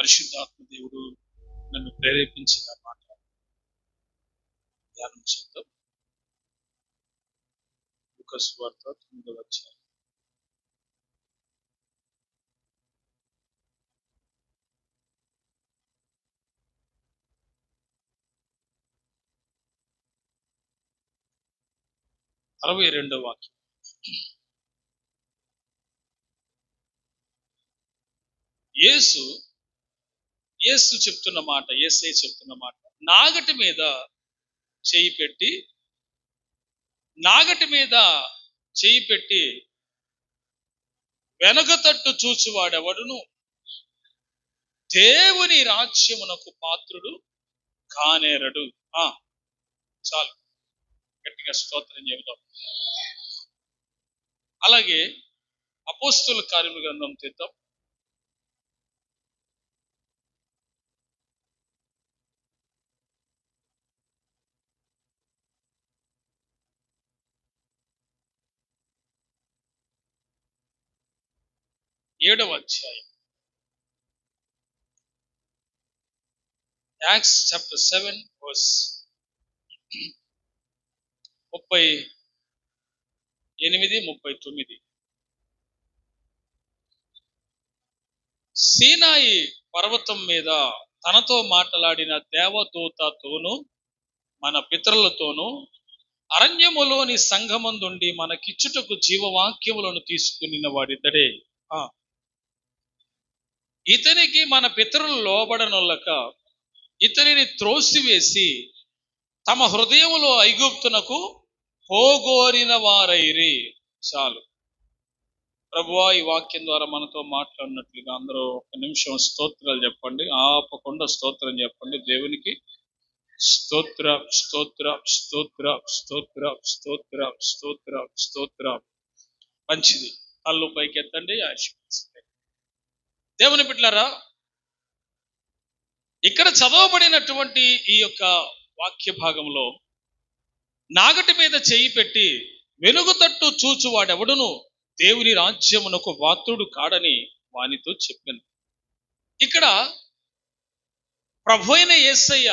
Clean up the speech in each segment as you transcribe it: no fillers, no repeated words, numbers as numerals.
పరిశుద్ధాత్మ దేవుడు నన్ను ప్రేరేపించిన మాట ధ్యానం చేద్దాం. లూకాసు వార్త 9వ అధ్యాయం. అరవై 62వ వాక్యం. యేసు చెప్తున్న మాట, యేసయ్య చెప్తున్న మాట, నాగటి మీద చేయి పెట్టి వెనక తట్టు చూచువాడెవడును దేవుని రాజ్యమునకు పాత్రుడు కానేరడు. చాలు, గట్టిగా స్తోత్రం చెబుతాం. అలాగే అపోస్తలుల కార్యముల గ్రంథం తీద్దాం. 7వ అధ్యాయం. Acts chapter 7 verse 38-39. సీనాయి పర్వతం మీద తనతో మాట్లాడిన దేవదూతతోను మన పితరులతోనూ అరణ్యములోని సంఘమందుండి మనకిచ్చుటకు జీవవాక్యములను తీసుకుని వాడిద్దడే. ఇతనికి మన పితరులు లోబడనొల్లక ఇతనిని త్రోసివేసి తమ హృదయములో ఐగుప్తునకు పోగోరిన వారైరి. చాలు. ప్రభువా, ఈ వాక్యం ద్వారా మనతో మాట్లాడినట్లుగా అందరూ ఒక నిమిషం స్తోత్రాలు చెప్పండి. ఆపకుండా స్తోత్రం చెప్పండి. దేవునికి స్తోత్ర స్తోత్ర స్తోత్ర స్తోత్ర స్తోత్ర స్తోత్ర స్తోత్ర. మంచిది. కళ్ళు పైకి ఎత్తండి. దేవుని బిడ్డలారా, ఇక్కడ చదవబడినటువంటి ఈ యొక్క వాక్య భాగంలో నాగటి మీద చేయి పెట్టి వెనుగు తట్టు చూచువాడెవడును దేవుని రాజ్యమునకు పాత్రుడు కాడని వానితో చెప్పాను. ఇక్కడ ప్రభు అయిన యేసయ్య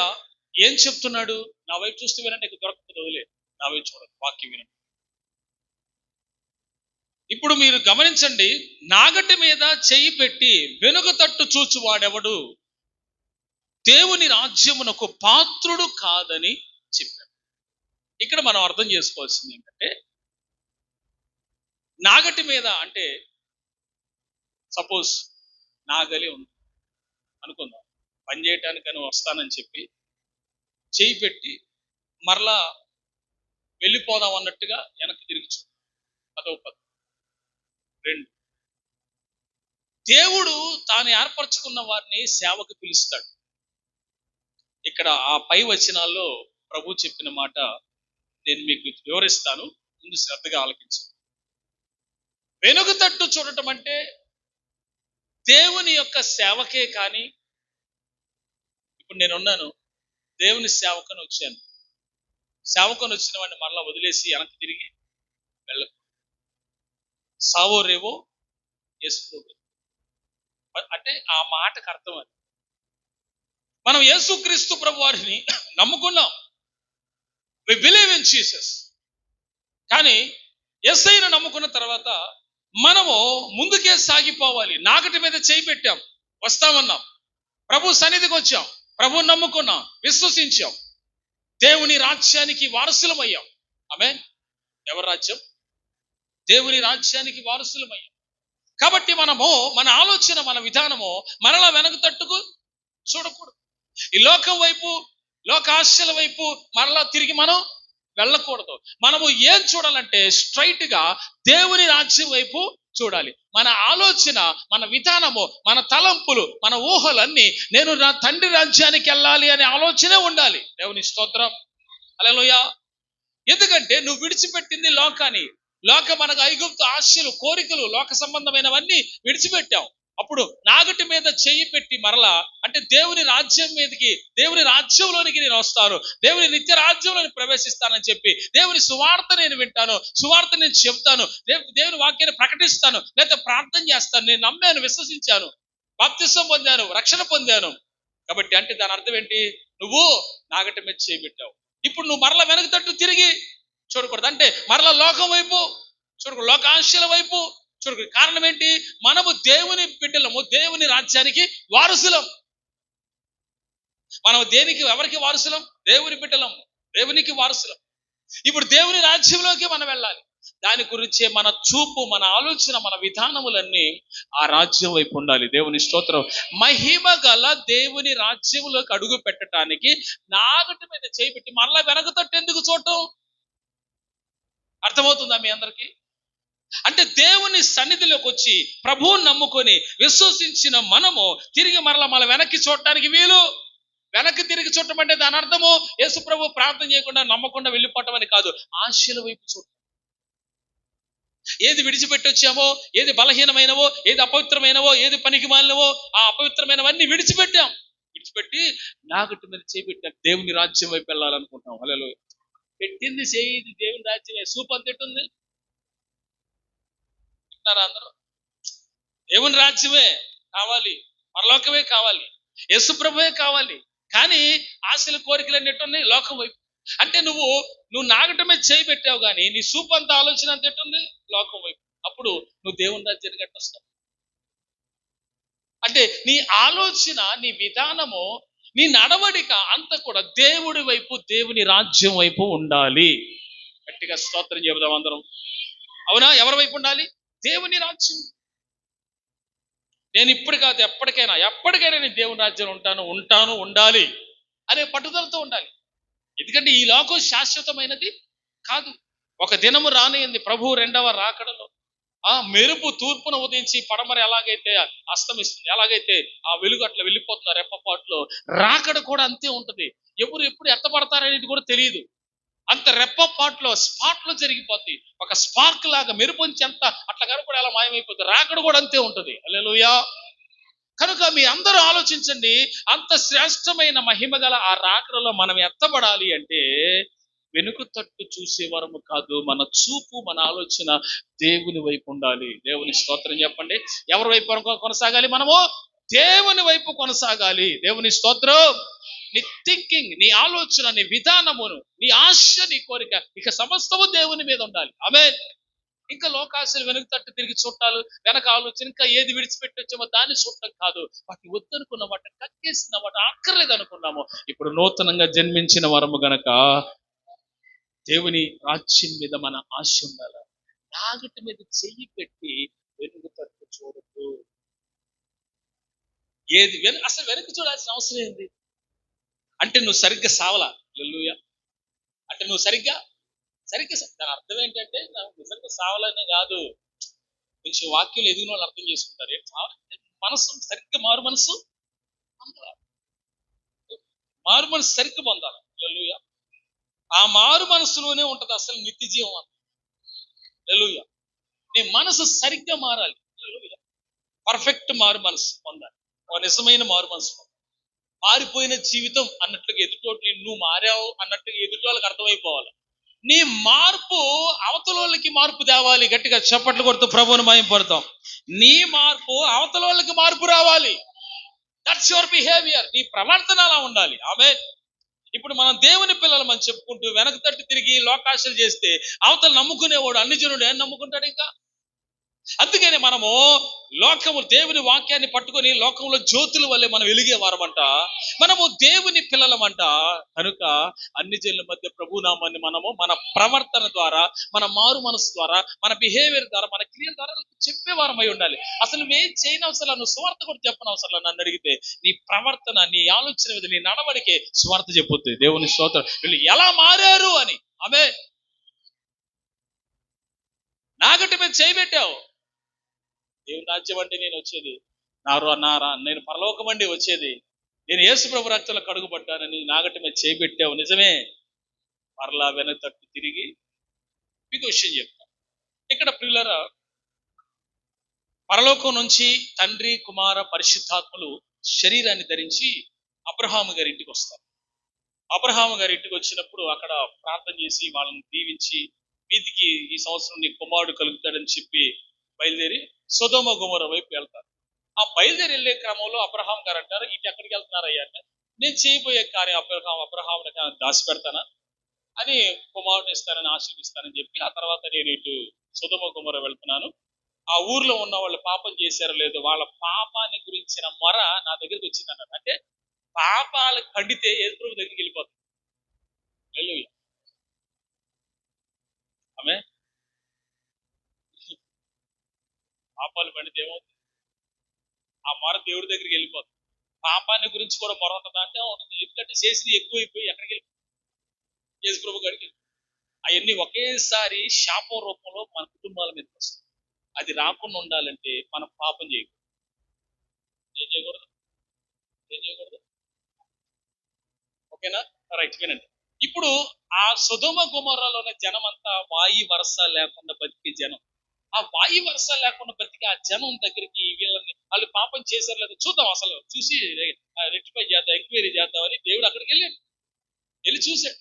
ఏం చెప్తున్నాడు? నా వైపు చూస్తూ వినండి, దొరకదు వదిలే, నా వైపు చూడండి, వాక్యం వినండి. ఇప్పుడు మీరు గమనించండి, నాగటి మీద చెయ్యి పెట్టి వెనుక తట్టు చూచువాడెవడు దేవుని రాజ్యమునకు పాత్రుడు కాదని చెప్పాడు. ఇక్కడ మనం అర్థం చేసుకోవాల్సింది ఏంటంటే, నాగటి మీద అంటే సపోజ్ నాగలి ఉంది అనుకుందాం, పని చేయటానికని వస్తానని చెప్పి చెయ్యి పెట్టి మరలా వెళ్ళిపోదాం అన్నట్టుగా వెనక్కి తిరిగి చూ. అదో పద్ధతి. 2, దేవుడు తాను ఏర్పరచుకున్న వారిని సేవకు పిలుస్తాడు. ఇక్కడ ఆ పై వచనాల్లో ప్రభు చెప్పిన మాట నేను మీకు వివరిస్తాను, ముందు శ్రద్ధగా ఆలకించండి. వెనుక తట్టు చూడటం అంటే దేవుని యొక్క సేవకే. కానీ ఇప్పుడు నేనున్నాను, దేవుని సేవకుని వచ్చాను, సేవకుని వచ్చిన వాడిని మరలా వదిలేసి వెనక్కి తిరిగి వెళ్ళకు. సావో రేవో యేసు అంటే ఆ మాటకు అర్థం అది. మనం యేసుక్రీస్తు ప్రభు వారిని నమ్ముకున్నాం, we believe in Jesus. కానీ యేసయ్యను నమ్ముకున్న తర్వాత మనము ముందుకే సాగిపోవాలి. నాగటి మీద చేయి పెట్టాం, వస్తామన్నాం, ప్రభు సన్నిధికి వచ్చాం, ప్రభువుని నమ్ముకున్నాం, విశ్వసించాం, దేవుని రాజ్యానికి వారసులమయ్యాం. ఆమేన్. ఎవరి రాజ్యం? దేవుని రాజ్యానికి వారసులమయ్యాం. కాబట్టి మనము మన ఆలోచన, మన విధానము మరలా వెనక తట్టుకు చూడకూడదు. ఈ లోకం వైపు, లోక ఆశల వైపు మరలా తిరిగి మనం వెళ్ళకూడదు. మనము ఏం చూడాలంటే స్ట్రైట్ గా దేవుని రాజ్యం వైపు చూడాలి. మన ఆలోచన, మన విధానము, మన తలంపులు, మన ఊహలన్నీ నేను నా తండ్రి రాజ్యానికి వెళ్ళాలి అనే ఆలోచనే ఉండాలి. దేవుని స్తోత్రం. హల్లెలూయా. ఎందుకంటే నువ్వు విడిచిపెట్టింది లోకాన్ని. లోక మనకు ఐగుప్తు ఆశలు, కోరికలు, లోక సంబంధమైనవన్నీ విడిచిపెట్టాం. అప్పుడు నాగటి మీద చెయ్యి పెట్టి మరలా అంటే దేవుని రాజ్యం మీదకి, దేవుని రాజ్యంలోనికి నేను వస్తాను, దేవుని నిత్య రాజ్యంలోని ప్రవేశిస్తానని చెప్పి దేవుని సువార్త నేను వింటాను, సువార్త నేను చెప్తాను, దేవుని వాక్యాన్ని ప్రకటిస్తాను, లేదా ప్రార్థన చేస్తాను, నేను నమ్మాను, విశ్వసించాను. బాప్తిసం పొందాను, రక్షణ పొందాను. కాబట్టి అంటే దాని అర్థం ఏంటి? నువ్వు నాగటి మీద చేయబెట్టావు. ఇప్పుడు నువ్వు మరల వెనక తట్టు తిరిగి చూడకూడదు. అంటే మరల లోకం వైపు చూడకూడదు, లోకాంశల వైపు చూడకూడదు. కారణం ఏంటి? మనము దేవుని బిడ్డలము, దేవుని రాజ్యానికి వారసులం. మనం దేనికి, ఎవరికి వారసులం? దేవుని బిడ్డలం, దేవునికి వారసులం. ఇప్పుడు దేవుని రాజ్యంలోకి మనం వెళ్ళాలి. దాని గురించే మన చూపు, మన ఆలోచన, మన విధానములన్నీ ఆ రాజ్యం వైపు ఉండాలి. దేవుని స్తోత్రం. మహిమ గల దేవుని రాజ్యంలోకి అడుగు పెట్టడానికి నాగటి మీద చేయిబెట్టి మరలా వెనక తట్టు ఎందుకు చూడటం? అర్థమవుతుందా మీ అందరికీ? అంటే దేవుని సన్నిధిలోకి వచ్చి ప్రభువుని నమ్ముకొని విశ్వసించిన మనము తిరిగి మరల వెనక్కి చూడటానికి వీలు. వెనక్కి తిరిగి చూడటం అంటే దాని అర్థము యేసు ప్రభు ప్రార్థన చేయకుండా నమ్మకుండా వెళ్ళిపోవటం అని కాదు, ఆశల వైపు చూడటం. ఏది విడిచిపెట్టి వచ్చామో, ఏది బలహీనమైనవో, ఏది అపవిత్రమైనవో, ఏది పనికి మాలినవో, ఆ అపవిత్రమైనవన్నీ విడిచిపెట్టాం. విడిచిపెట్టి నాగటి మీద చేపెట్టాం, దేవుని రాజ్యం వైపు వెళ్ళాలనుకుంటాం. హల్లెలూయా. పెట్టింది చేయి దేవుని రాజ్యమే. సూప్ అంత ఎట్టుంది అందరూ? దేవుని రాజ్యమే కావాలి, పరలోకమే కావాలి, యేసు ప్రభువే కావాలి. కానీ ఆశల కోరికలు ఎట్టున్నాయి? లోకం వైపు. అంటే నువ్వు నాగటం మీద చేయి పెట్టావు, కానీ నీ సూప్ అంత ఆలోచన అంత ఎట్టుంది? లోకం వైపు. అప్పుడు నువ్వు దేవుని రాజ్యానికి ఎట్టొస్తావు? అంటే నీ ఆలోచన, నీ విధానము, నీ నడవడిక అంత కూడా దేవుడి వైపు, దేవుని రాజ్యం వైపు ఉండాలి. గట్టిగా స్తోత్రం చెబుదాం అందరం. అవునా? ఎవరి వైపు ఉండాలి? దేవుని రాజ్యం. నేను ఇప్పుడు కాదు, ఎప్పటికైనా నేను దేవుని రాజ్యంలో ఉంటాను, ఉండాలి అనే పట్టుదలతో ఉండాలి. ఎందుకంటే ఈ లోకం శాశ్వతమైనది కాదు. ఒక దినము రానియంది ప్రభు రెండవ రాకడలో ఆ మెరుపు తూర్పున ఉదయించి పడమర ఎలాగైతే అస్తమిస్తుంది, ఎలాగైతే ఆ వెలుగు అట్లా వెళ్ళిపోతున్నారు రెప్పపాటులో, రాకడ కూడా అంతే ఉంటది. ఎవరు ఎప్పుడు ఎత్తపడతారనేది కూడా తెలియదు. అంత రెప్పపాట్లో స్పాట్లో జరిగిపోద్ది. ఒక స్పార్క్ లాగా మెరుపుంచి అంత అట్లా కనపడి అలా మాయమైపోతుంది. రాకడ కూడా అంతే ఉంటది. హల్లెలూయా. కనుక మీ అందరూ ఆలోచించండి, అంత శ్రేష్టమైన మహిమ గల ఆ రాకడలో మనం ఎత్తబడాలి అంటే వెనుక తట్టు చూసే వరము కాదు, మన చూపు, మన ఆలోచన దేవుని వైపు ఉండాలి. దేవుని స్తోత్రం చెప్పండి. ఎవరి వైపు కొనసాగాలి? మనము దేవుని వైపు కొనసాగాలి. దేవుని స్తోత్రం. నీ థింకింగ్, నీ ఆలోచన, నీ విధానమును, నీ ఆశ, నీ కోరిక ఇక సమస్తము దేవుని మీద ఉండాలి. ఆమేన్. ఇంకా లోకాశలు వెనుక తట్టు తిరిగి చూడాలు, వెనక ఆలోచన, ఇంకా ఏది విడిచిపెట్టొచ్చామో దాన్ని చూడటం కాదు. వాటిని వద్దనుకున్న, వాటిని కక్కేసిన, వాటి అక్కర్లేదు అనుకున్నాము. ఇప్పుడు నూతనంగా జన్మించిన వరము గనక దేవుని రాజ్యం మీద మన ఆశ ఉండాలి. నాగటి మీద చెయ్యి పెట్టి వెనుక తట్టు చూడద్దు. ఏది అసలు వెనక్కి చూడాల్సిన అవసరం ఏంది? అంటే నువ్వు సరిగ్గా సావలా. హల్లెలూయా. అంటే నువ్వు సరిగ్గా దాని అర్థం ఏంటంటే నిజంగా సావాలనే కాదు. కొంచెం వాక్యాలు ఎదిగిన వాళ్ళు అర్థం చేసుకుంటారు. మనసు సరిగ్గా మారు మనసు సరిగ్గా పొందాలి. హల్లెలూయా. ఆ మారు మనసులోనే ఉంటది అసలు నిత్య జీవం అంత. హల్లెలూయా. నీ మనసు సరిగ్గా మారాలి. హల్లెలూయా. పర్ఫెక్ట్ మారు మనసు పొందాలి. ఒక నిజమైన మారు మనసు పొందాలి. మారిపోయిన జీవితం అన్నట్లుగా ఎదుటోటి నువ్వు మారావు అన్నట్టుగా ఎదుటి వాళ్ళకి అర్థమైపోవాలి. నీ మార్పు అవతలోళ్ళకి మార్పు తేవాలి. గట్టిగా చప్పట్లు కొడుతూ ప్రభువుని మహిమపడతాం. నీ మార్పు అవతలోళ్ళకి మార్పు రావాలి. That's your behaviour. నీ ప్రవర్తన అలా ఉండాలి. ఆమేన్. ఇప్పుడు మనం దేవుని పిల్లలు మనం చెప్పుకుంటూ వెనక తట్టు తిరిగి లోకాశలు చేస్తే అవతల నమ్ముకునేవాడు అన్ని జనుడు ఏం నమ్ముకుంటాడు ఇంకా? అందుకని మనము లోకము దేవుని వాక్యాన్ని పట్టుకొని లోకంలో జ్యోతుల వల్లే మనం వెలిగేవారమంట. మనము దేవుని పిల్లలమంట. కనుక అన్ని జనుల మధ్య ప్రభునామాన్ని మనము మన ప్రవర్తన ద్వారా, మన మారు మనసు ద్వారా, మన బిహేవియర్ ద్వారా, మన క్రియల ద్వారా చెప్పేవారమై ఉండాలి. అసలు నువ్వేం చేయని అవసరం, నువ్వు సువార్త కూడా చెప్పని అవసరం. నన్ను అడిగితే నీ ప్రవర్తన, నీ ఆలోచన మీద, నీ నడవడికే సువార్త చెప్పొద్దు. దేవుని స్తోత్రం. వీళ్ళు ఎలా మారారు అని. ఆమె నాగటి మీద చేయబెట్టావు. దేవుని రాజ్యం అంటే నేను వచ్చేది, నేను పరలోకం అండి వచ్చేది, నేను యేసు ప్రభు రక్తంలో కడుగుపడ్డానని నాగటి మీద చేయబెట్టావు. నిజమే. మరలా వెనక తట్టు తిరిగి మీకు విషయం చెప్తాను. ఇక్కడ ప్రియులారా, పరలోకం నుంచి తండ్రి, కుమార, పరిశుద్ధాత్మలు శరీరాన్ని ధరించి అబ్రహాము గారి ఇంటికి వస్తారు. అబ్రహాము గారి ఇంటికి వచ్చినప్పుడు అక్కడ ప్రార్థన చేసి వాళ్ళని దీవించి, వీధికి ఈ సంవత్సరం నీ కుమారుడు కలుగుతాడని చెప్పి బయలుదేరి సొదొమ గొమొర వైపు వెళ్తారు. ఆ బయలుదేరి వెళ్ళే క్రమంలో అబ్రహాం గారు అంటారు, ఇటు ఎక్కడికి వెళ్తున్నారయ్యా అంటే, నేను చేయబోయే కార్యం అబ్రహాం దాచిపెడతానా అని, కుమారుని ఇస్తానని ఆశీర్వదిస్తానని చెప్పి, ఆ తర్వాత నేను ఇటు సొదొమ గొమొర్రా వెళ్తున్నాను. ఆ ఊర్లో ఉన్న వాళ్ళు పాపం చేశారో లేదో వాళ్ళ పాపాన్ని గురించిన మొర నా దగ్గరికి వచ్చింది అన్నాడు. అంటే పాపాలు పండితే యేసు ప్రభు దగ్గరికి వెళ్ళిపోతుంది. హల్లెలూయా. ఆమె పాపాలు పండితే ఏమవుతుంది? ఆ మొర దేవుడి దగ్గరికి వెళ్ళిపోతుంది. పాపాన్ని గురించి కూడా మొర ఉంటుందా అంటే ఉంటుంది. ఎందుకంటే చేసింది ఎక్కువైపోయి ఎక్కడికి వెళ్ళి యేసు ప్రభు గారికి అవన్నీ ఒకేసారి శాపం రూపంలో మన కుటుంబాల మీద వస్తుంది. అది రాకుండా ఉండాలంటే మనం పాపం చేయకూడదు. ఏం చేయకూడదు? ఏం చేయకూడదు? ఓకేనా? రైట్, వినండి. ఇప్పుడు ఆ సొదొమ గొమొర్రాలోని జనం అంతా వాయి వరస లేకుండా బతికే జనం. ఆ వాయి వరస లేకుండా బతికే ఆ జనం దగ్గరికి వీళ్ళని, వాళ్ళు పాపం చేశారు లేదా చూద్దాం, అసలు చూసి రెక్టిఫై చేద్దాం, ఎంక్వైరీ చేద్దామని దేవుడు అక్కడికి వెళ్ళి చూశాడు.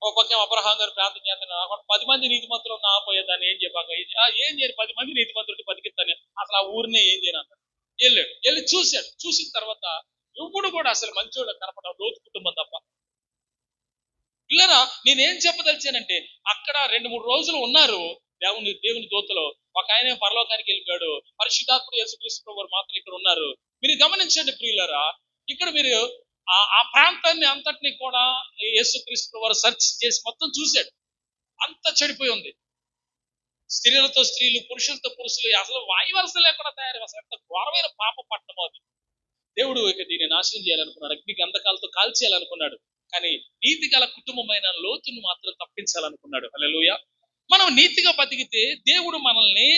ఒక పక్క అబ్రహాం గారు ప్రార్థన చేస్తున్నారు, 10 మంది నీతిమంతులు ఆపోయేదాన్ని ఏం చెప్పాక ఏం చేయరు, 10 మంది నీతిమంతులు బతికిస్తాను, అసలు ఆ ఊరినే ఏం చేయను అన్నాడు. వెళ్ళి చూశాడు. చూసిన తర్వాత ఎప్పుడు కూడా అసలు మంచోళ్ళు కనపడడం, లోతు కుటుంబం తప్ప. పిల్లరా, నేనేం చెప్పదలిచానంటే, అక్కడ 2-3 రోజులు ఉన్నారు దేవుని దూతలు. ఒక ఆయన పరలోకానికి వెళ్ళిపోయాడు, పరిశుద్ధాత్ముడు యేసుక్రీస్తు వారు మాత్రం ఇక్కడ ఉన్నారు. మీరు గమనించండి ప్రియులరా, ఇక్కడ మీరు ఆ ప్రాంతాన్ని అంతటిని కూడా యేసుక్రీస్తు వారు సెర్చ్ చేసి మొత్తం చూశాడు. అంత చెడిపోయి ఉంది. స్త్రీలతో స్త్రీలు, పురుషులతో పురుషులు, అసలు వాయు వరస లేకుండా తయారు. అసలు ఎంత ఘోరమైన పాప పట్టణం అది. దేవుడు ఇక దీన్ని నాశనం చేయాలనుకున్నాడు, అగ్ని గంధకాలతో కాల్చేయాలనుకున్నాడు. కానీ నీతి గల కుటుంబమైన లోతును మాత్రం తప్పించాలనుకున్నాడు. హల్లెలూయా. మనం నీతిగా బతికితే దేవుడు మనల్ని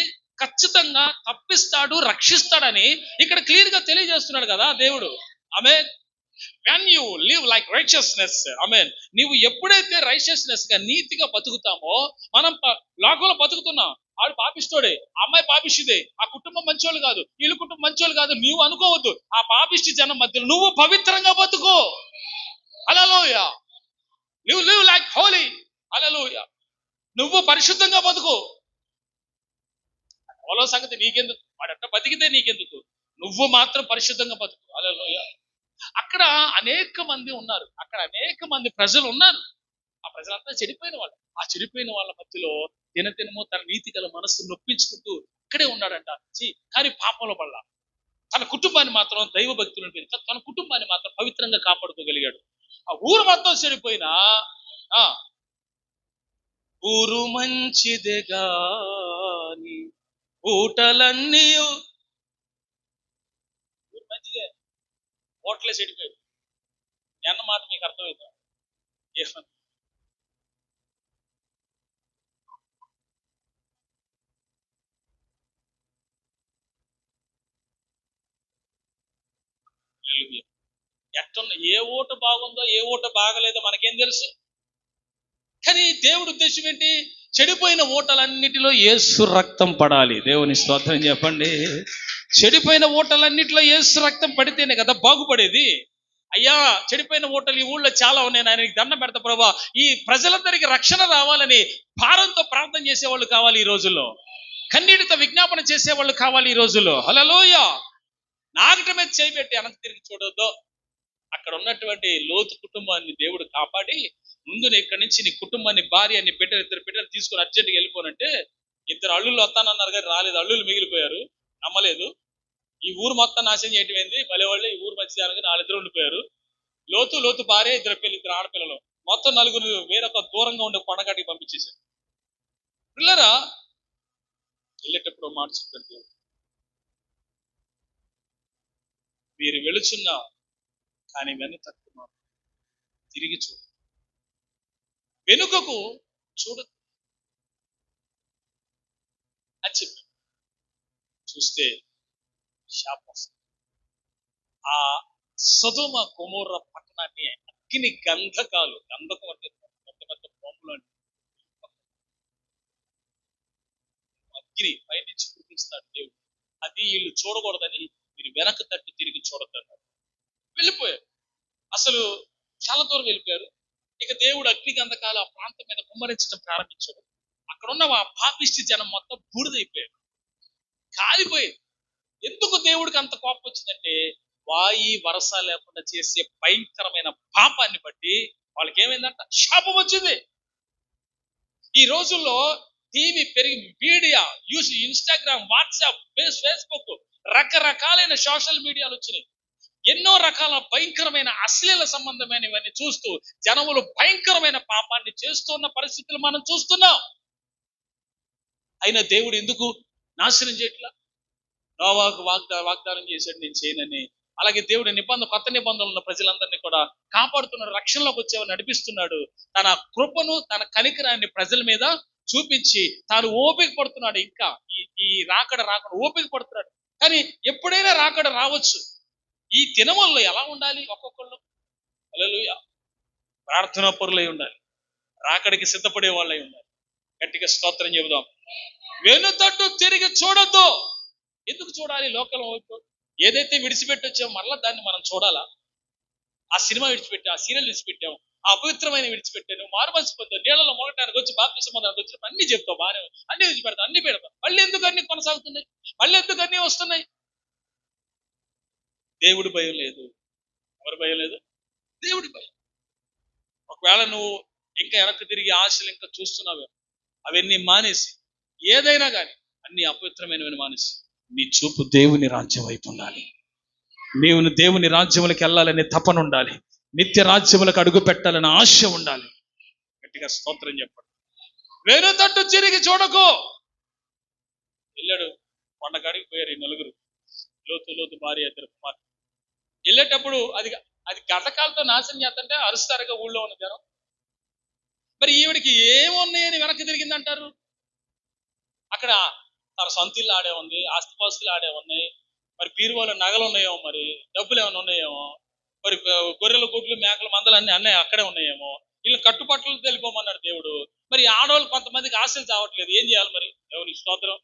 ఖచ్చితంగా తప్పిస్తాడు, రక్షిస్తాడని ఇక్కడ క్లియర్ గా తెలియజేస్తున్నాడు కదా దేవుడు. ఆమేన్. when you live like righteousness, ఆమేన్, నీవు ఎప్పుడైతే రైచియస్నెస్ గా నీతిగా బతుకుతామో, మనం లోకంలో బతుకుతున్నాం, ఆడు పాపిస్తోడే, అమ్మాయి పాపిష్టిదే, ఆ కుటుంబం మంచోళ్ళు కాదు, వీళ్ళ కుటుంబం మంచోళ్ళు కాదు, నీవు అనుకోవద్దు. ఆ పాపిష్టి జనం మధ్యలో నువ్వు పవిత్రంగా బతుకు. హల్లెలూయా. నువ్వు లివ్ లైక్ హోలీ. హల్లెలూయా. నువ్వు పరిశుద్ధంగా బతుకు. వాళ్ళ సంగతి నీకెందుకు, వాడంట బతికితే నీకెందుకు, నువ్వు మాత్రం పరిశుద్ధంగా బతుకు. హల్లెలూయా. అక్కడ అనేక మంది ఉన్నారు, అక్కడ అనేక మంది ప్రజలు ఉన్నారు. ఆ ప్రజలంతా చెడిపోయిన వాళ్ళు. ఆ చెడిపోయిన వాళ్ళ మధ్యలో దినదినము తన నీతి గల మనస్సు నొప్పించుకుంటూ ఇక్కడే ఉన్నాడంట. కానీ పాపంలో పడ్డ తన కుటుంబాన్ని మాత్రం దైవ భక్తులను పెంచి తన కుటుంబాన్ని మాత్రం పవిత్రంగా కాపాడుకోగలిగాడు. ఆ ఊరు మొత్తం చెడిపోయినా ఊరు మంచిదే గాని ఊటలన్నీ, ఊరు మంచిదే, ఓట్లే చెడిపోయాడు. అన్న మాట మీకు అర్థమైందా? ఎట్టున్న ఏ ఓటు బాగుందో ఏ ఓటు బాగలేదో మనకేం తెలుసు. కానీ దేవుడి ఉద్దేశం ఏంటి? చెడిపోయిన ఓటలన్నిటిలో యేసు రక్తం పడాలి. దేవుని స్తోత్రం చెప్పండి. చెడిపోయిన ఓటలన్నిటిలో యేసు రక్తం పడితేనే కదా బాగుపడేది. అయ్యా, చెడిపోయిన ఓటలు ఈ ఊళ్ళో చాలా ఉన్నాయి, ఆయనకి దండం పెడతా ప్రభా, ఈ ప్రజలందరికీ రక్షణ రావాలని భారంతో ప్రార్థన చేసేవాళ్ళు కావాలి ఈ రోజుల్లో, కన్నీటితో విజ్ఞాపన చేసేవాళ్ళు కావాలి ఈ రోజుల్లో. హల్లెలూయా. నాగట మీద చేయబెట్టి అనంత తిరిగి చూడొద్దు. అక్కడ ఉన్నటువంటి లోతు కుటుంబాన్ని దేవుడు కాపాడి, ముందు ఇక్కడి నుంచి నీ కుటుంబాన్ని, భార్య, నీ బిడ్డలు, 2 బిడ్డలు తీసుకొని అర్జెంట్గా వెళ్ళిపోనంటే, 2 అల్లుళ్ళు వస్తానన్నారు కానీ రాలేదు, అల్లుళ్ళు మిగిలిపోయారు, నమ్మలేదు. ఈ ఊరు మొత్తం నాశనం చేయటమైంది. భలేవాళ్ళు ఈ ఊరు మంచి దానికి 4 ఉండిపోయారు. లోతు భార్య, 2 ఆడపిల్లలు, మొత్తం 4 వేరొక దూరంగా ఉండే కొండగడికి పంపించేశారు. పిల్లరా, వెళ్ళేటప్పుడు మాట చెప్పండి, మీరు వెళుచున్నా కానీ వెనుకకు తిరిగి చూడు, వెనుకకు చూడదు అని చెప్పి చూస్తే శాపం. ఆ సొదొమ గొమొర్రా పట్టణాన్ని అగ్ని గంధకం అంటే పెద్ద పెద్ద బొమ్మలు అంటే అగ్ని పైనుంచి కురిపిస్తాడు దేవుడు. అది వీళ్ళు చూడకూడదని మీరు వెనక తట్టు తిరిగి చూడద్దన్నారు. వెళ్ళిపోయారు. అసలు చాలా దూరం వెళ్ళిపోయారు. ఇక దేవుడు అగ్ని గంధకాలు ఆ ప్రాంతం మీద కుమ్మరించడం ప్రారంభించాడు. అక్కడ ఉన్న ఆ పాపిష్టి జనం మొత్తం బూడిదైపోయారు, కాలిపోయింది. ఎందుకు దేవుడికి అంత కోపం వచ్చిందంటే వాయి వరస లేకుండా చేసే భయంకరమైన పాపాన్ని బట్టి వాళ్ళకి ఏమైందంట, శాపం వచ్చింది. ఈ రోజుల్లో టీవీ పెరిగి, media use, Instagram, WhatsApp, Facebook, రకరకాలైన సోషల్ మీడియాలు వచ్చినాయి. ఎన్నో రకాల భయంకరమైన అశ్లీల సంబంధమైన ఇవన్నీ చూస్తూ జనములు భయంకరమైన పాపాన్ని చేస్తున్న పరిస్థితులు మనం చూస్తున్నాం. అయినా దేవుడు ఎందుకు నాశనం చేయట్లా? నోవాకు వాగ్దానం చేశాడు నేను చేయనని. అలాగే దేవుడి కొత్త నిబంధనలు ఉన్న ప్రజలందరినీ కూడా కాపాడుతున్నాడు, రక్షణలోకి వచ్చేవారు నడిపిస్తున్నాడు. తన కృపను, తన కనికరాన్ని ప్రజల మీద చూపించి తాను ఓపిక పడుతున్నాడు. ఇంకా ఈ రాకడ ఓపిక పడుతున్నాడు. కానీ ఎప్పుడైనా రాకడ రావచ్చు. ఈ దినముల్లో ఎలా ఉండాలి? ఒక్కొక్కళ్ళు హల్లెలూయా ప్రార్థనా పరులై ఉండాలి, రాకడికి సిద్ధపడే వాళ్ళై ఉండాలి. గట్టిగా స్తోత్రం చెబుదాం. వెనుతట్టు తిరిగి చూడొద్దు. ఎందుకు చూడాలి? లోకం వైపు ఏదైతే విడిచిపెట్టి వచ్చామో మరలా దాన్ని మనం చూడాలా? ఆ సినిమా విడిచిపెట్టాం, ఆ సీరియల్ విడిచిపెట్టాం, ఆ అపవిత్రమైన విడిచిపెట్టాను, మారుమనసు పొందాను, నీళ్ళలో మొగటానికి వచ్చి బాప్తిసం పొందడానికి వచ్చినప్పుడు అన్ని చెప్తాం, బాగానే అన్ని విడిచిపెడతాం, అన్ని పెడతాం. మళ్ళీ ఎందుకు అన్ని కొనసాగుతున్నాయి? మళ్ళీ ఎందుకు అన్ని వస్తున్నాయి? దేవుడి భయం లేదు. ఎవరి భయం లేదు? దేవుడి భయం. ఒకవేళ నువ్వు ఇంకా వెనక్కి తిరిగి ఆశలు ఇంకా చూస్తున్నావు, అవన్నీ మానేసి ఏదైనా కానీ అన్ని అపవిత్రమైనవి మానేసి నీ చూపు దేవుని రాజ్యం వైపు ఉండాలి. నీవు దేవుని రాజ్యములకు వెళ్ళాలనే తపన ఉండాలి. నిత్య రాజ్యములకు అడుగు పెట్టాలని ఆశ ఉండాలి. గట్టిగా స్తోత్రం చెప్పండి. వెనుతట్టు తిరిగి చూడకు. వెళ్ళాడు, కొండకాడికి పోయారు ఈ నలుగురు, లోతు భార్య, ఇద్దరు కుమార్తె. వెళ్ళేటప్పుడు అది గతకాలతో నాశనం చేస్తుంటే అరుస్తారుగా ఊళ్ళో ఉన్న జనం. మరి ఈవిడికి ఏమున్నాయని వెనక్కి తిరిగిందంటారు? అక్కడ తన సొంత ఇల్లు ఆడే ఉంది, ఆస్తిపాస్తులు ఆడే ఉన్నాయి, మరి బీరువాలో నగలు ఉన్నాయేమో, మరి డబ్బులు ఏమైనా ఉన్నాయేమో, మరి గొర్రెల గుడ్లు మేకల మందలు అన్నీ అక్కడే ఉన్నాయేమో. వీళ్ళు కట్టుబట్టలు తెలిపోమన్నాడు దేవుడు. మరి ఆడవాళ్ళు కొంతమందికి ఆశలు చావట్లేదు, ఏం చేయాలి మరి? దేవుని స్తోత్రం.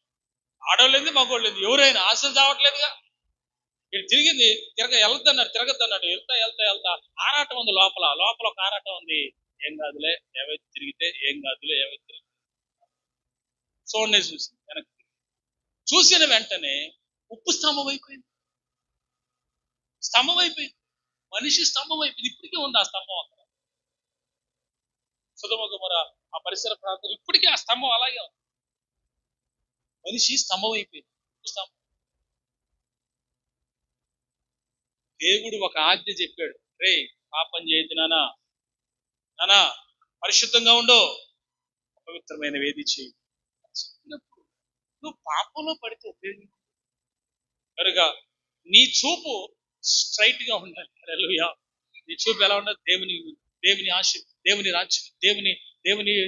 ఆడవాళ్ళు ఏంది, మగవాళ్ళు ఏంది, ఎవరైనా ఆశలు చావట్లేదుగా. వీడు వెళ్తున్నారు, తిరగద్దన్నాడు. వెళ్తా ఆరాటం ఉంది, లోపల ఒక ఆరాటం ఉంది. ఏం కాదులే, ఏవైతే తిరిగితే ఏం కాదులే, ఏవైతే తిరిగితే. చూడండి, చూసింది వెనక్కి. చూసిన వెంటనే ఉప్పు స్తంభం అయిపోయింది. మనిషి స్తంభం అయిపోయింది. ఇప్పటికీ ఉంది ఆ స్తంభం అక్కడ. సొదొమ గొమొర్రా ఆ పరిసర ప్రాంతం ఇప్పటికీ ఆ స్తంభం అలాగే ఉంది. మనిషి స్తంభం అయిపోయింది. దేవుడు ఒక ఆజ్ఞ చెప్పాడు, రే పాపం చేయొద్దు నానా, పరిశుద్ధంగా ఉండు, పవిత్రమైన వేది చేయి. చెప్పినప్పుడు నువ్వు పాపంలో పడితే ఉపయోగం కనుక నీ చూపు స్ట్రైట్ గా ఉండాలి. హల్లెలూయా. నీ చూపు ఎలా ఉండాలి? దేవుని ఆశ, దేవుని రాజ్యం,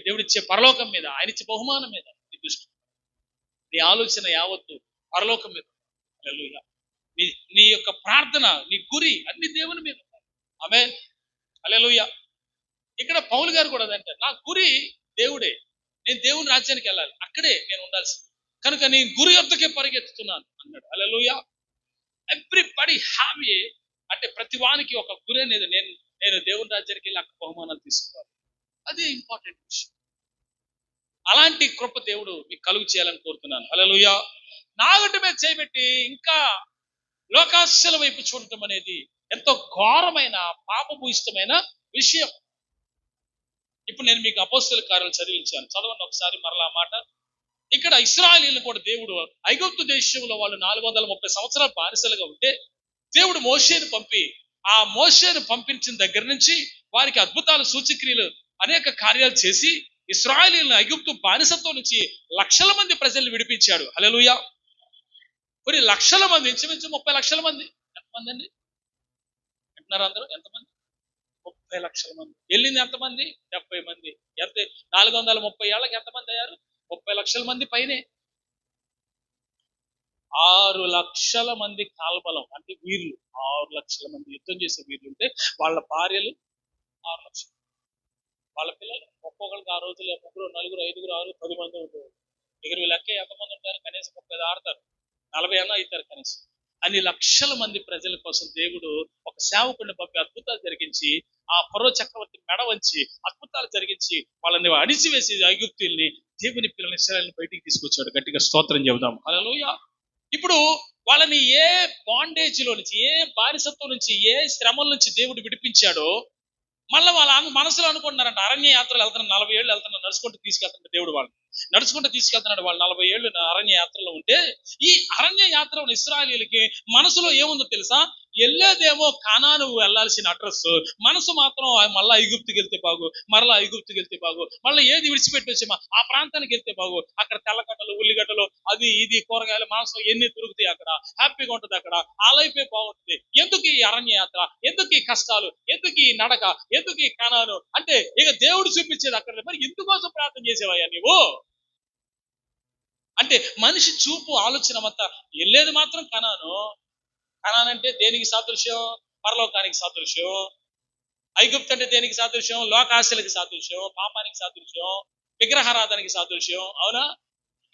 దేవుడిచ్చే పరలోకం మీద, ఆయన ఇచ్చే బహుమానం మీద నీ దృష్టి, నీ ఆలోచన యావత్తు పరలోకం మీద. హల్లెలూయా. నీ యొక్క ప్రార్థన, నీ గురి అన్ని దేవుని మీద. ఆమేన్. హల్లెలూయా. ఇక్కడ పౌలు గారు కూడా అంటారు, నా గురి దేవుడే, నేను దేవుని రాజ్యానికి వెళ్ళాలి, అక్కడే నేను ఉండాల్సింది, కనుక నేను గురి యొద్దకే పరిగెత్తుతున్నాను అన్నాడు. హల్లెలూయా. ఎవ్రీబడి హ్యావ్ ఏ, అంటే ప్రతి వానికి ఒక గురి అనేది, నేను దేవుని రాజ్యానికి వెళ్ళి అక్కడ బహుమానాలు తీసుకోవాలి. అది ఇంపార్టెంట్ విషయం. అలాంటి కృప దేవుడు మీకు కలుగు చేయాలని కోరుతున్నాను. హల్లెలూయా. నాగటి మీద చేయబెట్టి ఇంకా లోకాశల వైపు చూడటం అనేది ఎంతో ఘోరమైన, పాపభూయిష్టమైన విషయం. ఇప్పుడు నేను మీకు అపోస్తల కార్యాలు చదివించాను, చదవండి ఒకసారి మరలా మాట. ఇక్కడ ఇశ్రాయేలీయులను కూడా దేవుడు, ఐగుప్తు దేశంలో వాళ్ళు 430 సంవత్సరాలు బానిసలుగా ఉంటే దేవుడు మోషేను పంపి, ఆ మోషేను పంపించిన దగ్గర నుంచి వారికి అద్భుతాలు, సూచక్రియలు, అనేక కార్యాలు చేసి ఇశ్రాయేలీయులను ఐగుప్తు బానిసత్వం నుంచి లక్షల మంది ప్రజల్ని విడిపించాడు. హల్లెలూయా. కొన్ని లక్షల మంది, ఇంచుమించు 30 లక్షల మంది. ఎంతమంది అండి అంటున్నారు అందరూ? ఎంతమంది? 30 లక్షల మంది. వెళ్ళింది ఎంతమంది? 70 మంది. ఎంత 430 ఏళ్ళకి ఎంతమంది అయ్యారు? 30 లక్షల మంది పైనే. 6 లక్షల మంది కాల్బలం, అంటే వీరులు, 6 లక్షల మంది యుద్ధం చేసే వీరులు ఉంటే వాళ్ళ భార్యలు 6 లక్షలు, వాళ్ళ పిల్లలు ఒక్కొక్కరికి ఆ రోజుల్లో 3, 4, 5, 6, 10 మంది ఉంటారు. దగ్గర లెక్క ఎంతమంది ఉంటారు? కనీసం 30 ఆడతారు, 40 అన్నా అవుతారు కనీసం. అన్ని లక్షల మంది ప్రజల కోసం దేవుడు ఒక సేవకుడిని పంపి అద్భుతాలు జరిగించి, ఆ ఫరో చక్రవర్తి మెడ వంచి అద్భుతాలు జరిగించి వాళ్ళని అణిచివేసి ఐగుప్తీయుల్ని, దేవుని పిల్లల్ని, ఇశ్రాయేలుని బయటికి తీసుకొచ్చాడు. గట్టిగా స్తోత్రం చెబుదాం. హల్లెలూయా. ఇప్పుడు వాళ్ళని ఏ బాండేజ్ లో నుంచి, ఏ బానిసత్వం నుంచి, ఏ శ్రమల నుంచి దేవుడు విడిపించాడో మళ్ళీ వాళ్ళ మనసులో అనుకుంటున్నారంట, అరణ్య యాత్రలు వెళ్తున్నారు, 40 ఏళ్ళు వెళ్తున్నారు, నడుచుకుంటూ తీసుకెళ్తున్నాడు దేవుడు వాళ్ళు, నడుచుకుంటూ తీసుకెళ్తున్నాడు వాళ్ళు 40 ఏళ్ళు అరణ్య యాత్రలో ఉంటే, ఈ అరణ్య యాత్రలో ఇశ్రాయేలీయులకి మనసులో ఏముందో తెలుసా? వెళ్ళేదేమో కానాను వెళ్ళాల్సిన అడ్రస్, మనసు మాత్రం మళ్ళా ఐగుప్తుకి వెళ్తే బాగు, మరలా ఐగుప్తుకి వెళ్తే బాగు, మళ్ళీ ఏది విడిచిపెట్టి వచ్చేమా ఆ ప్రాంతానికి వెళ్తే బాగు, అక్కడ తెల్లగడ్డలు, ఉల్లిగడ్డలు, అది ఇది కూరగాయలు, మాంసం ఎన్ని దొరుకుతాయి అక్కడ, హ్యాపీగా ఉంటుంది అక్కడ, ఆ లైఫే బాగుంటుంది. ఎందుకు ఈ అరణ్య యాత్ర, ఎందుకు ఈ కష్టాలు, ఎందుకు ఈ నడక, ఎందుకు ఈ కానాను అంటే ఇక దేవుడు చూపించేది అక్కడ. మరి ఎందుకోసం ప్రార్థన చేసేవయ్యా నీవు అంటే మనిషి చూపు ఆలోచన అంతా వెళ్ళేది మాత్రం కనాను. కనానంటే దేనికి సాదృశ్యం? పరలోకానికి సాదృశ్యం. ఐగుప్తు అంటే దేనికి సాదృశ్యం? లోకాశలకు సాదృశ్యం, పాపానికి సాదృశ్యం, విగ్రహారాధనకి సాదృశ్యం. అవునా?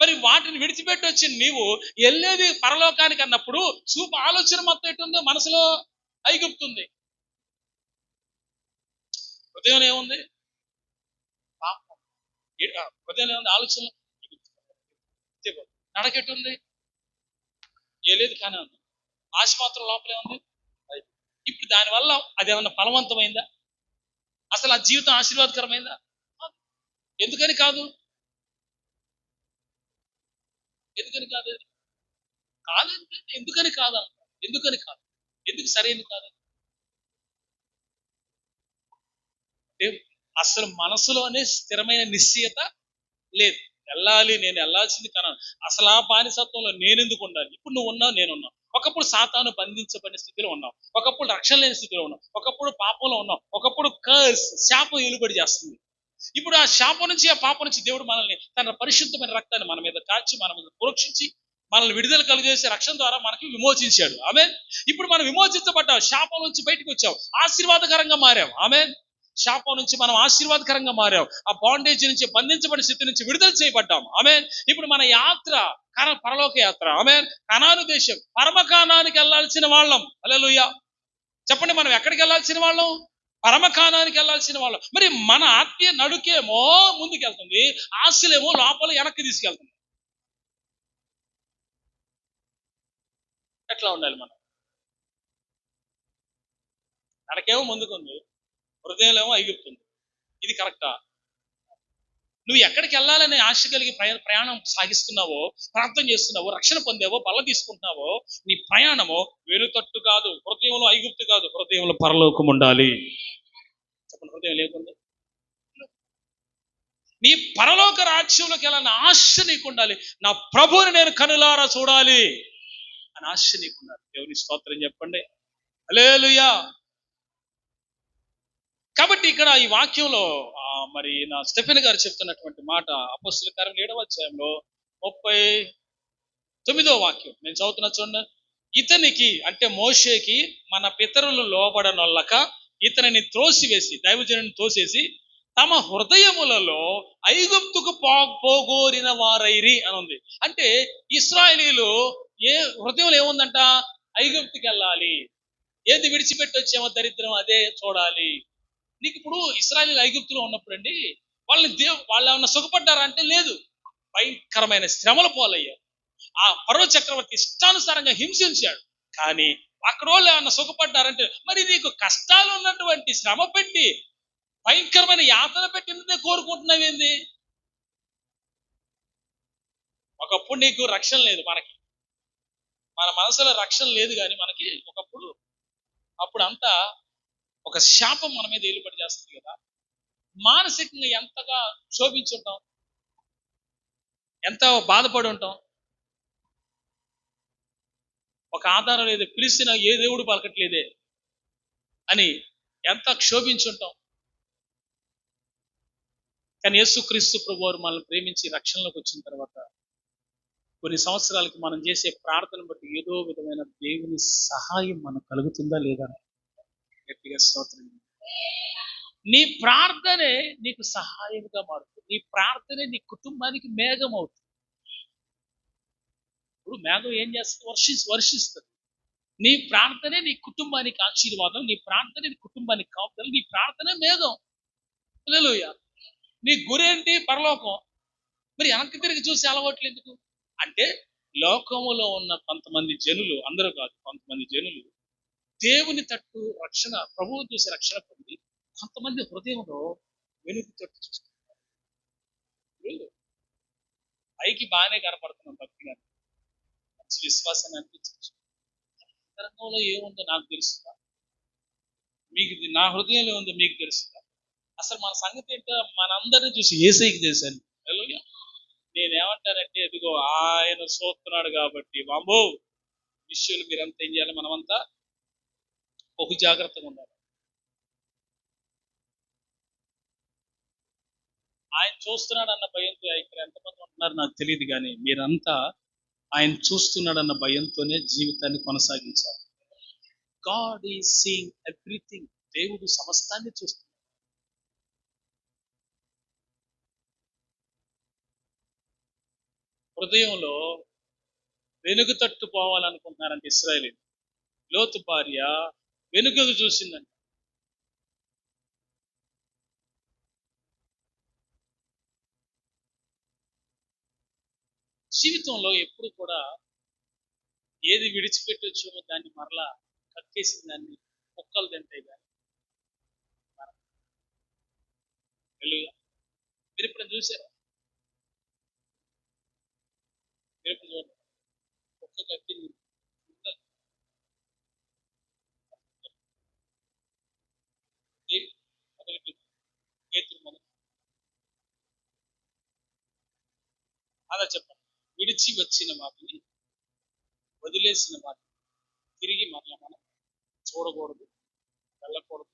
మరి వాటిని విడిచిపెట్టి వచ్చి నీవు వెళ్ళేది పరలోకానికి అన్నప్పుడు చూపు ఆలోచన మొత్తం ఎట్టుందో మనసులో ఐగుప్తుంది. హృదయం ఏముంది? పాపం. హృదయం ఏముంది? ఆలోచన. నడకెట్టుంది? ఏలేదు కానీ ఆశ మాత్రం లోపలే ఉంది. ఇప్పుడు దానివల్ల అదేమన్నా ఫలవంతమైందా? అసలు ఆ జీవితం ఆశీర్వాదకరమైందా? ఎందుకని కాదు? ఎందుకని కాదు? కాదంటే ఎందుకని కాదు? ఎందుకని కాదు? ఎందుకు సరైనది కాదు? అసలు మనసులోనే స్థిరమైన నిశ్చయత లేదు. వెళ్ళాలి, నేను వెళ్ళాల్సింది కనాను. అసలు ఆ బానిసత్వంలో నేనెందుకు ఉండాలి? ఇప్పుడు నువ్వు ఉన్నావు, నేనున్నావు. ఒకప్పుడు సాతాను బంధించబడిన స్థితిలో ఉన్నావు, ఒకప్పుడు రక్షణ లేని స్థితిలో ఉన్నావు, ఒకప్పుడు పాపంలో ఉన్నావు, ఒకప్పుడు కర్స్ శాపం ఎలుబడి చేస్తుంది. ఇప్పుడు ఆ శాపం నుంచి, ఆ పాపం నుంచి దేవుడు మనల్ని తన పరిశుద్ధమైన రక్తాన్ని మన మీద కాచి, మన మీద ప్రోక్షించి, మనల్ని విడుదల కలిగజేసే రక్షణ ద్వారా మనకి విమోచించాడు. ఆమెన్. ఇప్పుడు మనం విమోచించబడ్డాం, శాపం నుంచి బయటకు వచ్చాం, ఆశీర్వాదకరంగా మారాం. ఆమెన్. శాపం నుంచి మనం ఆశీర్వాదకరంగా మారాం, ఆ బాండేజ్ నుంచి, బంధించబడిన స్థితి నుంచి విడుదల చేయబడ్డాం. ఆమెన్. ఇప్పుడు మన యాత్ర పరలోక యాత్ర. ఆమెన్. కనాను దేశం, పరమకానానికి వెళ్ళాల్సిన వాళ్ళం. హల్లెలూయా. చెప్పండి, మనం ఎక్కడికి వెళ్ళాల్సిన వాళ్ళం? పరమకానానికి వెళ్ళాల్సిన వాళ్ళం. మరి మన ఆత్మీయ నడుకేమో ముందుకెళ్తుంది, ఆశలేమో లోపల వెనక్కి తీసుకెళ్తుంది. ఎట్లా ఉండాలి మనం? నడకేమో ముందుకుంది, హృదయంలో ఏమో ఐగుప్తుంది. ఇది కరెక్టా? నువ్వు ఎక్కడికి వెళ్ళాలని ఆశ కలిగి ప్రయాణం సాగిస్తున్నావో, ప్రార్థన చేస్తున్నావో, రక్షణ పొందావో, బల్ల తీసుకుంటున్నావో, నీ ప్రయాణము వెనుతట్టు కాదు, హృదయంలో ఐగుప్తు కాదు, హృదయంలో పరలోకం ఉండాలి. చెప్పండి, హృదయం లేకుండా నీ పరలోక రాజ్యంలోకి వెళ్ళాలని ఆశ నీకు ఉండాలి. నా ప్రభువుని నేను కనులారా చూడాలి అని ఆశ నీకు ఉండాలి. దేవుని స్తోత్రం చెప్పండి. హల్లెలూయా. కాబట్టి ఇక్కడ ఈ వాక్యంలో మరి నా స్టెఫెన్ గారు చెప్తున్నటువంటి మాట అపోస్తలుల కార్యం 7వ అధ్యాయంలో 39వ వాక్యం నేను చదువుతున్నా చూడండి. ఇతనికి అంటే మోషేకి మన పితరులు లోబడనొల్లక ఇతనిని త్రోసివేసి, దైవజనుని తోసేసి తమ హృదయములలో ఐగుప్తుకు పోగోరిన వారైరి అని ఉంది. అంటే ఇశ్రాయేలీయులు హృదయంలో ఏముందంట? ఐగుప్తుకి వెళ్ళాలి, ఏది విడిచిపెట్టి వచ్చేమో దరిద్రం అదే చూడాలి. నీకు ఇప్పుడు ఇశ్రాయేలీయులు ఐగుప్తులో ఉన్నప్పుడు అండి, వాళ్ళు ఏమన్నా సుఖపడ్డారా అంటే లేదు, భయంకరమైన శ్రమల పోలయ్యారు. ఆ ఫరో చక్రవర్తి ఇష్టానుసారంగా హింసించాడు. కానీ అక్కడ వాళ్ళు ఏమన్నా సుఖపడ్డారంటే, మరి నీకు కష్టాలు ఉన్నటువంటి, శ్రమ పెట్టి భయంకరమైన యాతన పెట్టినదే కోరుకుంటున్నావేంది? ఒకప్పుడు నీకు రక్షణ లేదు, మన మనసులో రక్షణ లేదు. కానీ మనకి ఒకప్పుడు అంతా ఒక శాపం మన మీద ఏలుబడి చేస్తుంది కదా. మానసికంగా ఎంతగా శోభించుంటాం, ఎంత బాధపడి ఉంటాం. ఒక ఆధారం లేదు, పిలిచిన ఏ దేవుడు పలకట్లేదే అని ఎంత క్షోభించుంటాం. కానీ యేసుక్రీస్తు ప్రభువారు మనల్ని ప్రేమించి రక్షణలోకి వచ్చిన తర్వాత కొన్ని సంవత్సరాలకి మనం చేసే ప్రార్థనను బట్టి ఏదో విధమైన దేవుని సహాయం మనకు కలుగుతుందా లేదా? గట్టిగా స్తోత్రం. నీ ప్రార్థనే నీకు సహాయంగా మారుతుంది. నీ ప్రార్థనే నీ కుటుంబానికి మేఘం అవుతుంది. ఇప్పుడు మేఘం ఏం చేస్తుంది? వర్షిస్తుంది. నీ ప్రార్థనే నీ కుటుంబానికి ఆశీర్వాదం, నీ ప్రార్థనే నీ కుటుంబానికి కాపుదల, నీ ప్రార్థనే మేఘం. హల్లెలూయా. నీ గురేంటి? పరలోకం. మరి వెనక్కి తిరిగి చూసి అలవాట్లు ఎందుకు అంటే లోకములో ఉన్న కొంతమంది జనులు, అందరూ కాదు, కొంతమంది జనులు దేవుని తట్టు రక్షణ, ప్రభువు చూసి రక్షణ పొంది కొంతమంది హృదయంలో వెనుక తట్టు చూస్తున్నారు. పైకి బాగానే కనపడుతున్నాం, భక్తిగా మంచి విశ్వాసాన్ని అనిపించవచ్చు. అంతరంగంలో ఏముందో నాకు తెలుస్తుందా? మీకు నా హృదయంలో ఉందో మీకు తెలుస్తుందా? అసలు మన సంగతి ఏంటో మనందరినీ చూసి ఏసైకి తెలుసండి. నేనేమంటానంటే, ఎదుగో ఆయన చూస్తున్నాడు కాబట్టి బాంబో విషయాలు మీరంతా ఏం చేయాలి, మనమంతా బహు జాగ్రత్తగా ఉండాలి. ఆయన చూస్తున్నాడు అన్న భయంతో ఇక్కడ ఎంతమంది ఉంటున్నారు నాకు తెలియదు, కానీ మీరంతా ఆయన చూస్తున్నాడన్న భయంతోనే జీవితాన్ని కొనసాగించాలి. God is seeing everything. దేవుడు సమస్తాన్ని చూస్తున్నాడు. హృదయంలో వెనుక తట్టు పోవాలనుకుంటున్నారంటే ఇశ్రాయేలీయులు. లోతు భార్య వెనుకకు చూసిందంట. జీవితంలో ఎప్పుడు కూడా ఏది విడిచిపెట్టొచ్చామో దాన్ని మరలా కక్కేసిన దాన్ని కుక్కలు తింటాయి. కానీ మీరు ఇప్పుడు చూసారా? మీరు ఇప్పుడు చూడండి, కుక్క కక్కింది అలా చెప్పండి. విడిచి వచ్చిన వాటిని, వదిలేసిన వాటిని తిరిగి మరలా మనం చూడకూడదు, వెళ్ళకూడదు,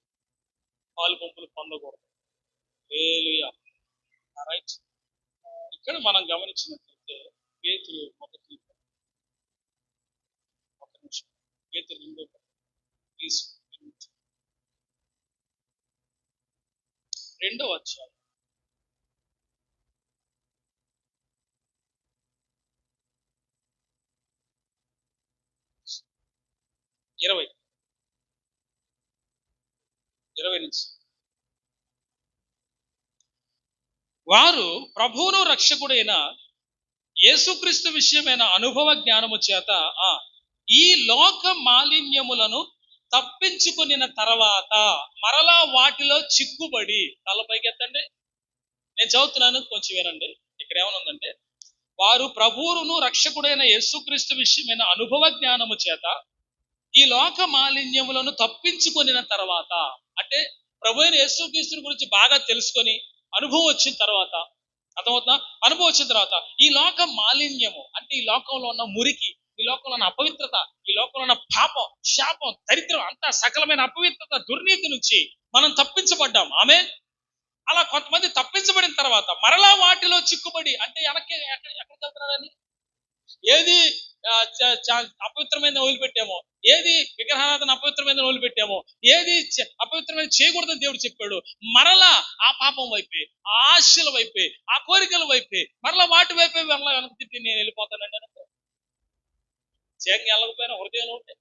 పాలు పంపులు పొందకూడదు. రైట్. ఇక్కడ మనం గమనించినట్లయితే పేతురు మొదటి, ఒక నిమిషం, పేతురు రెండో అధ్యాయం 20 నుంచి. వారు ప్రభువును రక్షకుడైన యేసుక్రీస్తు విషయమైన అనుభవ జ్ఞానము చేత ఈ లోక మాలిన్యములను తప్పించుకునిన తర్వాత మరలా వాటిలో చిక్కుబడి, తలపైకి ఎత్తండి, నేను చదువుతున్నాను, కొంచెం వినండి. ఇక్కడ ఏమనుందంటే, వారు ప్రభువును రక్షకుడైన యేసుక్రీస్తు విషయమైన అనుభవ జ్ఞానము చేత ఈ లోక మాలిన్యములను తప్పించుకొనిన తర్వాత, అంటే ప్రభు అయిన యేసుక్రీస్తు గురించి బాగా తెలుసుకొని అనుభవం వచ్చిన తర్వాత, అర్థమవుతుందా? అనుభవం వచ్చిన తర్వాత ఈ లోక మాలిన్యము అంటే ఈ లోకంలో ఉన్న మురికి, ఈ లోకంలో ఉన్న అపవిత్రత, ఈ లోకంలో ఉన్న పాపం, శాపం, దరిద్రం, అంతా సకలమైన అపవిత్రత, దుర్నీతి నుంచి మనం తప్పించబడ్డాం. ఆమె అలా కొంతమంది తప్పించబడిన తర్వాత మరలా వాటిలో చిక్కుబడి, అంటే వెనక్కి ఎక్కడికి వెళ్తున్నారని, ఏది అపవిత్రమైన వదిలిపెట్టామో, ఏది విగ్రహారాధన అపవిత్రమైన వదిలిపెట్టామో, ఏది అపవిత్రమైన చేయకూడదని దేవుడు చెప్పాడు, మరలా ఆ పాపం వైపే, ఆ ఆశల వైపే, ఆ కోరికల వైపే, మరలా వాటి వైపే మరలా వెనక్కి తిప్పి నేను వెళ్ళిపోతానండి అంటే చేయంగా వెళ్ళకపోయినా హృదయంలో ఉంటే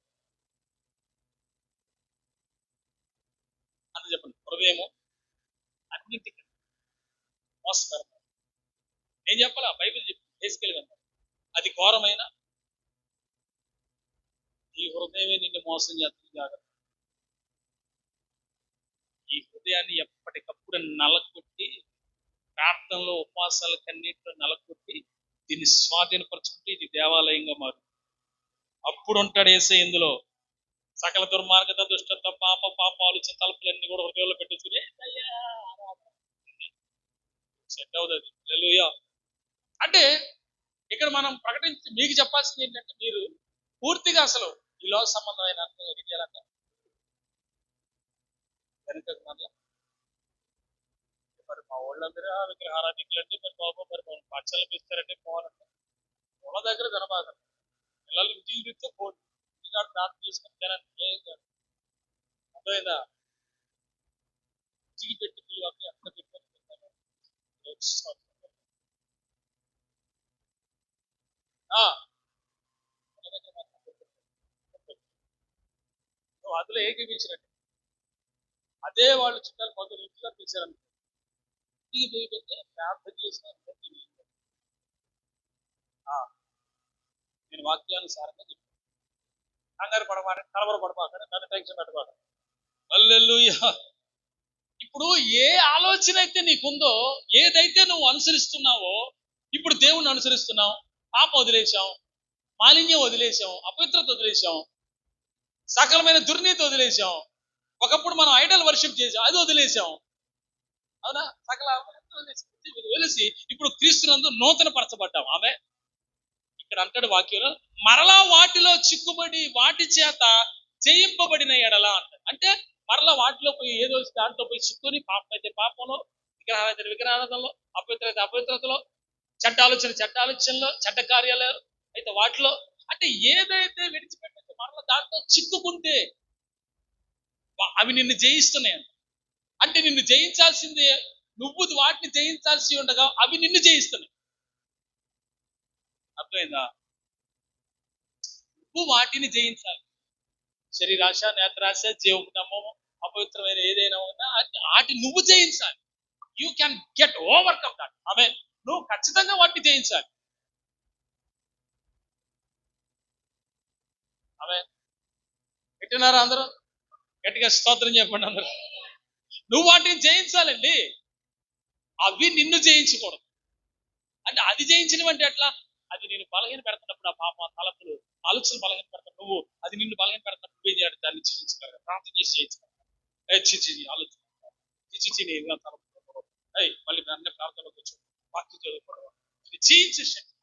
అంత చెప్పండి. హృదయము అన్నింటికి మోసకరం. నేను చెప్పాలా, బైబిల్ చెప్పి తీసుకెళ్ళగలను. అది ఘోరమైన ఈ హృదయమే నిన్ను మోసం చేస్తుంది. జాగ్రత్త. ఈ హృదయాన్ని ఎప్పటికప్పుడు నలకొట్టి, ప్రార్థనలో, ఉపవాసాల కన్నీటిలో నలకొట్టి దీన్ని స్వాధీనపరచుకుంటే ఇది దేవాలయంగా మారు. అప్పుడు ఉంటాడు యేసయ్య ఇందులో. సకల దుర్మార్గత, దుష్టత, పాప ఆలోచన తలుపులన్నీ కూడా హృదయంలో పెట్టేసుకుని సెట్ అవుతుంది. హల్లెలూయా. అంటే ఇక్కడ మనం ప్రకటించి మీకు చెప్పాల్సింది ఏంటంటే, మీరు పూర్తిగా అసలు ఈ లోక సంబంధమైన వెనుకకు మరలా, మరి మా వాళ్ళందరూ విగ్రహారాధికులంటే, మరి బాబు మరి పచ్చళ్ళు పిస్తారంటే పోవాలంటే వాళ్ళ దగ్గర కనబాగదు. పిల్లలు ఇంటికి తిరిగితే పోదు, ఇంటికాడ ప్రార్థన చేసుకుని తినండి. అర్థమైందా? ఇంటికి పెట్టి పిల్లలు ఎక్కడ పెట్టుకొని అందులో ఏకీపించినట్టు అదే వాళ్ళు చుట్టాలు కొందరు ఇంటిగా పిలిచారు. ఇంటికి పోయి పెట్టి ప్రార్థన చేసిన నేను వాక్యానుసారంగా చెప్తాను. కంగారు పడమాట, కలవర పడమాకండి, నన్ను టెన్షన్ పెట్టమాకండి. హల్లెలూయా. ఇప్పుడు ఏ ఆలోచన అయితే నీకుందో, ఏదైతే నువ్వు అనుసరిస్తున్నావో, ఇప్పుడు దేవుణ్ణి అనుసరిస్తున్నావు, పాప వదిలేశాం, మాలిన్యం వదిలేశాం, అపవిత్రత వదిలేశాం, సకలమైన దుర్నీతి వదిలేశాం. ఒకప్పుడు మనం ఐడల్ వర్షిప్ చేసాం, అది వదిలేశాం. అవునా? సకల వదిలేసి ఇప్పుడు క్రీస్తునందు నూతన పరచబడ్డాం. ఆమె ఇక్కడ అంటాడు వాక్యంలో, మరలా వాటిలో చిక్కుబడి వాటి చేత జయింపబడిన ఎడల అంటాడు. అంటే మరలా వాటిలో పోయి ఏదో దాంట్లో పోయి చిక్కుని, పాపం అయితే పాపంలో, విగ్రహాలైతే విగ్రహాలలో, అపవిత్రత అపవిత్రతలో, చెడ్డ ఆలోచనలో, చెడ్డ కార్యాలు అయితే వాటిలో, అంటే ఏదైతే విడిచిపెట్టచ్చు మరలా దాంట్లో చిక్కుకుంటే అవి నిన్ను జయిస్తున్నాయి. అంటే నిన్ను జయించాల్సిందే, నువ్వు వాటిని జయించాల్సి ఉండగా అవి నిన్ను జయిస్తున్నాయి. అర్థమైందా? నువ్వు వాటిని జయించాలి. శరీరాశ, నేత్రాశ, జీవము, అపవిత్రమైన ఏదైనా ఉన్నా వాటి నువ్వు జయించాలి. You can get overcome that. ఆమె నువ్వు ఖచ్చితంగా వాటిని జయించాలి. ఆమె పెట్టినారా అందరూ? గట్టిగా స్తోత్రం చెప్పండి అందరూ. నువ్వు వాటిని జయించాలండి, అవి నిన్ను జయించకూడదు. అంటే అది జయించడం అంటే ఎట్లా? అది నేను బలహీన పెడుతున్నప్పుడు, ఆ పాప తలపులు ఆలోచనలు బలహీన పెడతాను, నువ్వు అది నిన్ను బలహీన పెడతాను, నువ్వేం చేయాలి? దాన్ని జయించగలగా, ప్రార్థన చేసి జయించగలగా. చిచి ఆలోచన చిచి నేను తలపు మళ్ళీ అన్నీ ప్రార్థనలో కూర్చో, వాక్యం చదువుకోవడం, జయించే శక్తి,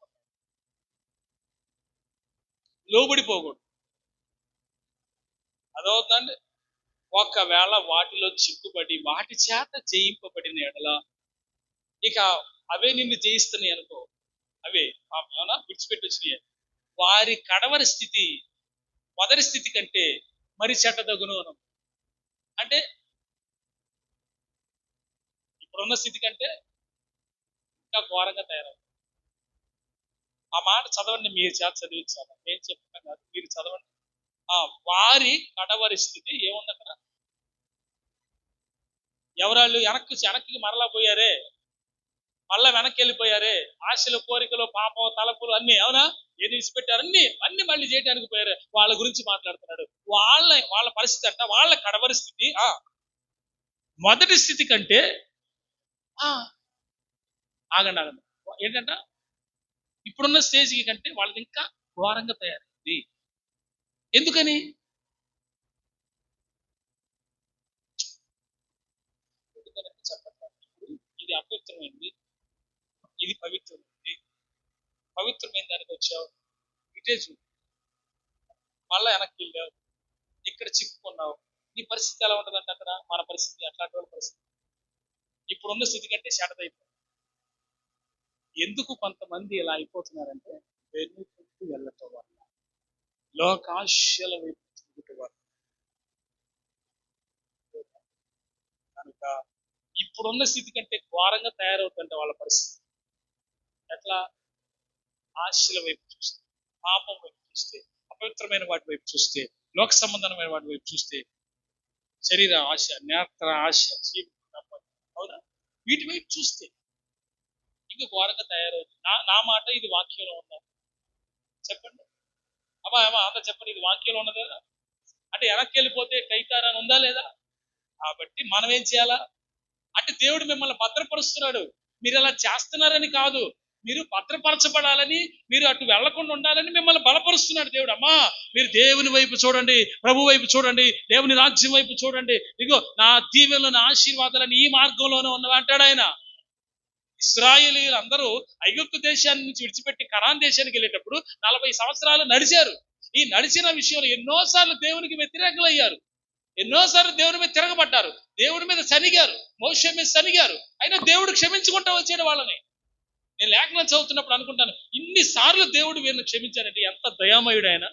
లోబడిపోకూడదు. అదవుతుందండి. ఒకవేళ వాటిలో చిక్కుబడి వాటి చేత జయింపబడిన ఎడల, ఇక అవే నిన్ను జయిస్తున్నాయి అనుకో, అవే ఏమన్నా విడిచిపెట్టి వచ్చినాయి, వారి కడవరి స్థితి మొదటి స్థితి కంటే మరి చెడ్డదగును. అంటే ఇప్పుడున్న స్థితి కంటే ఇంకా ఘోరంగా తయారవుతుంది. ఆ మాట చదవండి, మీరు చేత చదివించాలి, నేను చెప్తాను కాదు, మీరు చదవండి. వారి కడవరి స్థితి ఏముంది అక్కడ? ఎవరాళ్ళు వెనక్కి మరలా పోయారే, మళ్ళా వెనక్కి వెళ్ళిపోయారే, ఆశలు, కోరికలు, పాపం, తలపులు అన్ని, అవునా, ఏది విడిచిపెట్టారు, అన్ని మళ్ళీ చేయడానికి పోయారు. వాళ్ళ గురించి మాట్లాడుతున్నాడు. వాళ్ళ పరిస్థితి అంట, వాళ్ళ కడవరి స్థితి మొదటి స్థితి కంటే ఆగండి ఏంటంట, ఇప్పుడున్న స్టేజ్కి కంటే వాళ్ళది ఇంకా ఘోరంగా తయారైంది. ఎందుకని? చెప్పండి. ఇది అపవిత్రమైంది, ఇది పవిత్రమైంది. పవిత్రమైన దానికి వచ్చావు, ఇటే చూడు, మళ్ళా వెనక్కి వెళ్ళావు, ఇక్కడ చిక్కుకున్నావు. నీ పరిస్థితి ఎలా ఉంటుందంటే అక్కడ మన పరిస్థితి అట్లాంటి పరిస్థితి ఇప్పుడున్న స్థితి కంటే శాటదైపోయింది. ఎందుకు కొంతమంది ఇలా అయిపోతున్నారంటే, వెనుకకు వెళ్ళటం వల్ల, లోకాశల వైపు తిరుగుట వల్ల. కనుక ఇప్పుడున్న స్థితి కంటే ఘోరంగా తయారవుతుంటే వాళ్ళ పరిస్థితి ఎట్లా? ఆశల వైపు చూస్తే, పాపం వైపు చూస్తే, అపవిత్రమైన వాటి వైపు చూస్తే, లోక సంబంధమైన వాటి వైపు చూస్తే, శరీర ఆశ, నేత్ర ఆశ, అవునా, వీటి వైపు చూస్తే ఇంకా ఘోరంగా తయారవుతుంది. నా మాట ఇది వాక్యంలో ఉందా? చెప్పండి అమ్మా అంతా చెప్పండి, ఇది వాక్యంలో ఉన్నది కదా. అంటే వెనక్కి వెళ్ళిపోతే టైతారని ఉందా లేదా? కాబట్టి మనం ఏం చేయాలా అంటే, దేవుడు మిమ్మల్ని భద్రపరుస్తున్నాడు. మీరు అలా చేస్తున్నారని కాదు, మీరు భద్రపరచబడాలని, మీరు అటు వెళ్లకుండా ఉండాలని మిమ్మల్ని బలపరుస్తున్నాడు దేవుడు. అమ్మా, మీరు దేవుని వైపు చూడండి, ప్రభు వైపు చూడండి, దేవుని రాజ్యం వైపు చూడండి. ఇగో నా దీవెనలు, నా ఆశీర్వాదాలని ఈ మార్గంలోనే ఉన్నవి అంటాడు ఆయన. ఇశ్రాయేలీయులు అందరూ ఐగుప్తు దేశాన్ని నుంచి విడిచిపెట్టి కనాన్ దేశానికి వెళ్ళేటప్పుడు 40 సంవత్సరాలు నడిచారు. ఈ నడిచిన విషయంలో ఎన్నోసార్లు దేవునికి వ్యతిరేకులు అయ్యారు, ఎన్నోసార్లు దేవుడి మీద తిరగబడ్డారు, దేవుడి మీద సనిగారు, మోషే మీద సనిగారు. అయినా దేవుడు క్షమించుకుంటూ వచ్చాడు వాళ్ళని. నేను లేఖనం చదువుతున్నప్పుడు అనుకుంటాను, ఇన్నిసార్లు దేవుడు వీరిని క్షమించాడంటే ఎంత దయామయుడు ఆయన.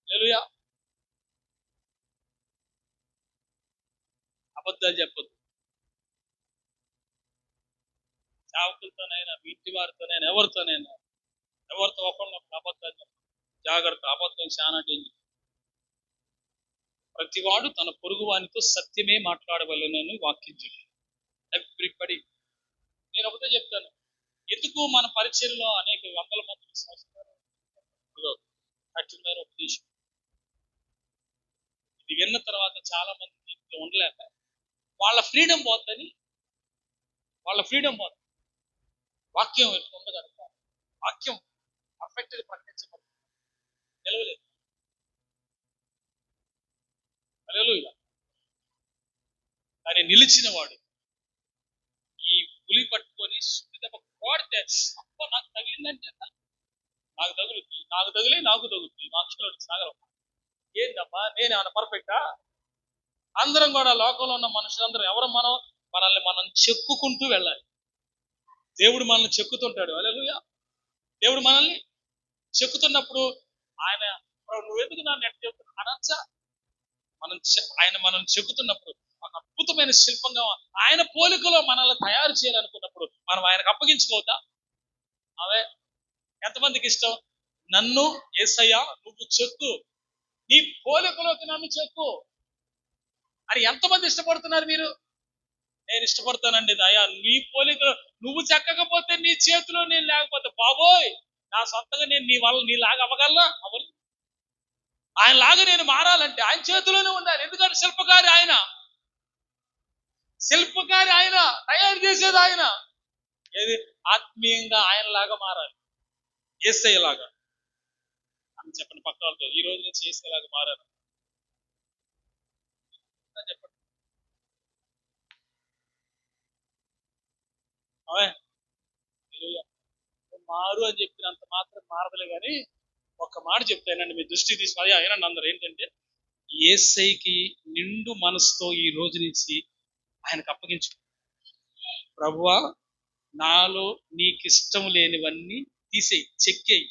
హల్లెలూయా. అబద్ధాలు చెప్పొద్దు. సేవకులతోనైనా, ఇంటి వారితోనైనా, ఎవరితో ఒకళ్ళొకళ్ళు అబద్ధాలు చెప్పదు. జాగ్రత్త, అబద్ధం చాలా డేంజర్. ప్రతివాడు తన పొరుగు వానితో సత్యమే మాట్లాడవలెనని వాక్యం చెప్తాడు. ఎవ్రీబడి. నేను ఒకటే చెప్తాను, ఎందుకు మన పరిచయంలో అనేక వందల మంది సంవత్సరాలు కఠినమైన ఉపదేశం. ఇది విన్న తర్వాత చాలా మంది దీంట్లో ఉండలేక వాళ్ళ ఫ్రీడమ్ పోతుంది. వాక్యం ఉంది కనుక వాక్యం పర్ఫెక్ట్గా ప్రకటించబడుతుంది, నిలవలేదు. హల్లెలూయా. కానీ నిలిచిన వాడు ఈ పులి పట్టుకొని కోడితే అప్ప నాకు తగిలిందంటే నాకు తగులుతుంది, నాకు తగులుతుంది, మా అక్షరాలు సాగరం. ఏంటమ్మా నేను ఏమైనా పర్ఫెక్టా? అందరం కూడా లోకంలో ఉన్న మనుషులందరం ఎవరు మనల్ని మనం చెక్కుకుంటూ వెళ్ళాలి. దేవుడు మనల్ని చెక్కుతుంటాడు. హల్లెలూయా. దేవుడు మనల్ని చెక్కుతున్నప్పుడు ఆయన నువ్వెందుకు నన్ను ఎట్లా చెప్తున్నా అనొచ్చా? ఆయన మనల్ని చెక్కుతున్నప్పుడు ఒక అద్భుతమైన శిల్పంగా ఆయన పోలికలో మనల్ని తయారు చేయాలనుకున్నప్పుడు మనం ఆయనకు అప్పగించుకోవద్దా? అవే ఎంతమందికి ఇష్టం? నన్ను యేసయ్యా నువ్వు చెక్కు, నీ పోలికలోకి నన్ను చెక్కు అని ఎంతమంది ఇష్టపడుతున్నారు మీరు? నేను ఇష్టపడతానండి. అయ్యా నీ పోలికలో నువ్వు చెక్కకపోతే, నీ చేతిలో నేను లేకపోతే, బాబోయ్ నా సొంతంగా నేను నీలాగా అవ్వగలనా? అవ్వను. ఆయన లాగా నేను మారాలంటే ఆయన చేతిలోనే ఉండాలి. ఎందుకంటే శిల్పకారి ఆయన తయారు చేసేది ఆయన. ఏది ఆత్మీయంగా ఆయన లాగా మారాలి, యేసయ్యలాగా అని చెప్పండి. పక్క వాళ్ళతో ఈ రోజు నుంచి యేసయ్యలాగా మారాలి చెప్పండి. మారు అని చెప్పినంత మాత్రం మారదలే. కానీ ఒక్క మాట చెప్తానండి, మీ దృష్టి తీసుకుని అయినండి అందరు. ఏంటంటే యేసయ్యకి నిండు మనసుతో ఈ రోజు నుంచి ఆయనకు అప్పగించు. ప్రభువా నాలో నీకు ఇష్టం లేనివన్నీ తీసేయి, చెక్కేయి,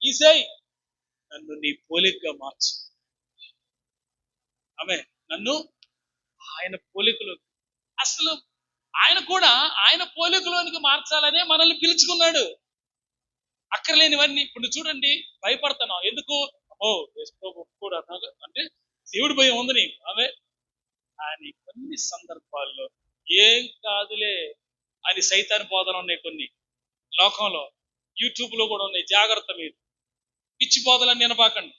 తీసేయి, నన్ను నీ పోలికగా మార్చు. ఆమె నన్ను ఆయన పోలికలో, అసలు ఆయన కూడా ఆయన పోలికలోనికి మార్చాలనే మనల్ని పిలుచుకున్నాడు. అక్కర్లేనివన్నీ ఇప్పుడు చూడండి, భయపడుతున్నావు ఎందుకు? కూడా అంటే దేవుడి భయం ఉంది నీకు. ఆమె ఆయన కొన్ని సందర్భాల్లో ఏం కాదులే అని సైతాన్ బోధన ఉన్నాయి కొన్ని లోకంలో, యూట్యూబ్ లో కూడా ఉన్నాయి. జాగ్రత్త, మీరు పిచ్చి బోధలన్నీ వినపాకండి,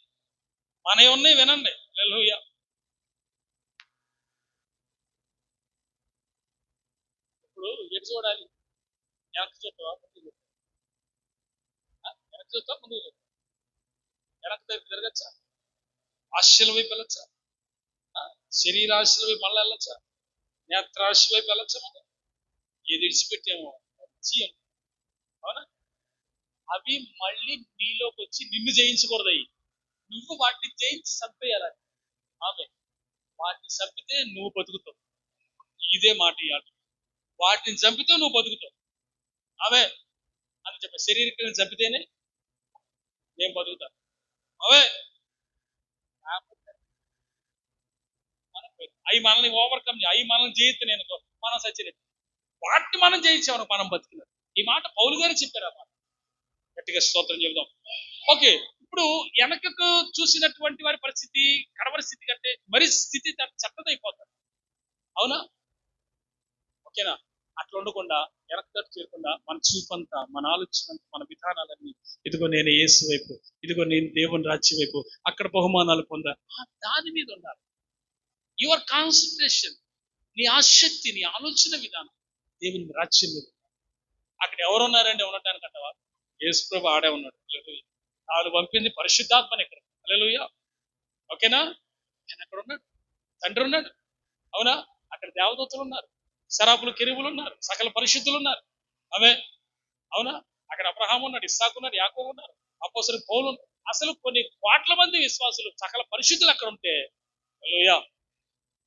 మనవి ఉన్నాయి వినండి. హల్లెలూయా. ఇప్పుడు ఎటు చూడాలి? వెనక్కి చూస్తావా ముందు వెనక్కి చూస్తావా ముందు వెనక్కి దగ్గర తిరగచ్చా? ఆశల వైపు వెళ్ళచ్చా? శరీరాశల వైపు మళ్ళీ వెళ్ళచ్చా? నేత్రాశ వైపు వెళ్ళచ్చా? మనం ఏది విడిచిపెట్టామో అవునా? అవి మళ్ళీ నీలోకి వచ్చి నిన్ను జయించకూడదు. నువ్వు వాటిని జయించి చంపేయాలని. ఆమె వాటిని చంపితే నువ్వు బతుకుతావు. ఇదే మాట ఇవ్వాలి. వాటిని చంపితే నువ్వు బతుకుతావు. అవే అని చెప్ప శరీరం చంపితేనే నేను బతుకుతా. అవే అవి మనల్ని ఓవర్కమ్, అవి మనల్ని జయిస్తే నేను మనం సచ్చినట్టు. వాటిని మనం జయించామని మనం బతికినాం. ఈ మాట పౌలు గారు చెప్పారు. ఆ మాట గట్టిగా స్తోత్రం చెబుదాం. ఓకే, ఇప్పుడు వెనకకు చూసినటువంటి వారి పరిస్థితి కడవరి స్థితి కంటే మరి స్థితి చెత్తదైపోతారు. అవునా? ఓకేనా? అట్లా ఉండకుండా వెనక్కి చేరకుండా మన చూపంతా, మన ఆలోచన, మన విధానాలన్నీ ఇదిగో నేను యేసు వైపు, ఇదిగో నేను దేవుని రాజ్యం వైపు, అక్కడ బహుమానాలు పొందా, దాని మీద ఉండాలి. యువర్ కాన్సన్ట్రేషన్, నీ ఆసక్తి, నీ ఆలోచన విధానం దేవుని రాజ్యం మీద. అక్కడ ఎవరున్నారండి ఉండటానికి అంటవా? యేసు ప్రభు ఆడే ఉన్నాడు. వాళ్ళు పంపింది పరిశుద్ధాత్మని ఇక్కడ. హల్లెలూయా. ఓకేనా? ఆయన అక్కడ ఉన్నాడు, తండ్రి ఉన్నాడు. అవునా? అక్కడ దేవదూతలు ఉన్నారు, సరాపులు, కెరూబులు ఉన్నారు, సకల పరిశుద్ధులు ఉన్నారు. అవే అవునా? అక్కడ అబ్రహాము ఉన్నాడు, ఇస్సాకు ఉన్నాడు, యాకోబు ఉన్నారు, అపోస్తలులు పౌలు. అసలు కొన్ని కోట్ల మంది విశ్వాసులు, సకల పరిశుద్ధులు అక్కడ ఉంటే హల్లెలూయా,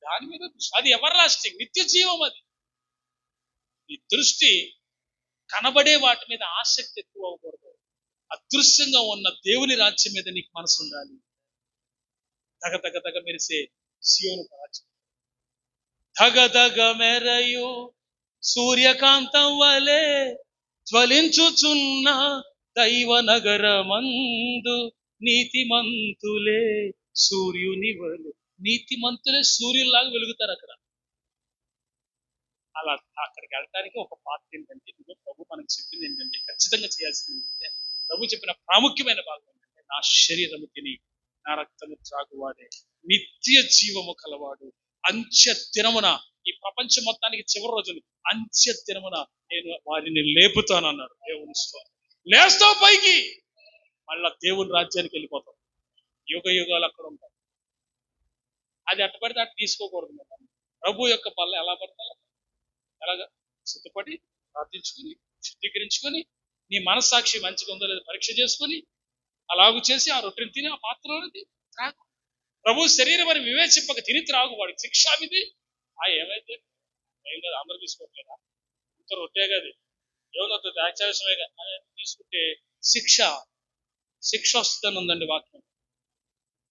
దాని మీద అది ఎవర్ లాస్టింగ్, నిత్య జీవం. అది ఈ దృష్టి కనబడే వాటి మీద ఆసక్తి ఎక్కువ అవ్వకూడదు. అదృశ్యంగా ఉన్న దేవుని రాజ్యం మీద నీకు మనసు ఉండాలి. తగ మెరిసే సియోను రాజ్యం, తగ మెరయు సూర్యకాంతం వలె జ్వలించుచున్న దైవ నగరమందు నీతిమంతులే సూర్యుని వలె. నీతిమంతులే సూర్యులాగా వెలుగుతారు అక్కడ. అలా అక్కడికి వెళ్ళడానికి ఒక పాత్ర ఏంటంటే, ప్రభు మనకు చెప్పింది ఏంటంటే, ఖచ్చితంగా చేయాల్సింది ఏంటంటే ప్రభు చెప్పిన ప్రాముఖ్యమైన భాగం ఏంటంటే, నా శరీరము తిని నా రక్తము త్రాగువాడే నిత్య జీవము కలవాడు, అంత్య దినమున, ఈ ప్రపంచం మొత్తానికి చివరి రోజులు, అంత్య దినమున నేను వారిని లేపుతాను అన్నాడు. దేవుని స్తోత్రం. లేస్తావు పైకి, మళ్ళా దేవుని రాజ్యానికి వెళ్ళిపోతాం. యుగ యుగాలు అక్కడ ఉంటాం. అది అట్టపడితే అటు తీసుకోకూడదు. ప్రభు యొక్క పనులు ఎలా పడతారు, ఎలాగా సిద్ధపడి ప్రార్థించుకుని శుద్ధీకరించుకొని నీ మనస్సాక్షి మంచిగా ఉందో లేదో పరీక్ష చేసుకొని అలాగూ చేసి ఆ రొట్టెని తిని ఆ పాత్రలోని త్రాగు. ప్రభు శరీరం అని వివేచింపక తిని త్రాగు, వాడికి శిక్ష విధి. ఏమైతే ఏం కాదు, అందరూ తీసుకోవట్లేదా, ఇంత రొట్టే కాదు, ఏమన్నా ద్రాక్షారసమే తీసుకుంటే శిక్ష వస్తుందని ఉందండి వాక్యం.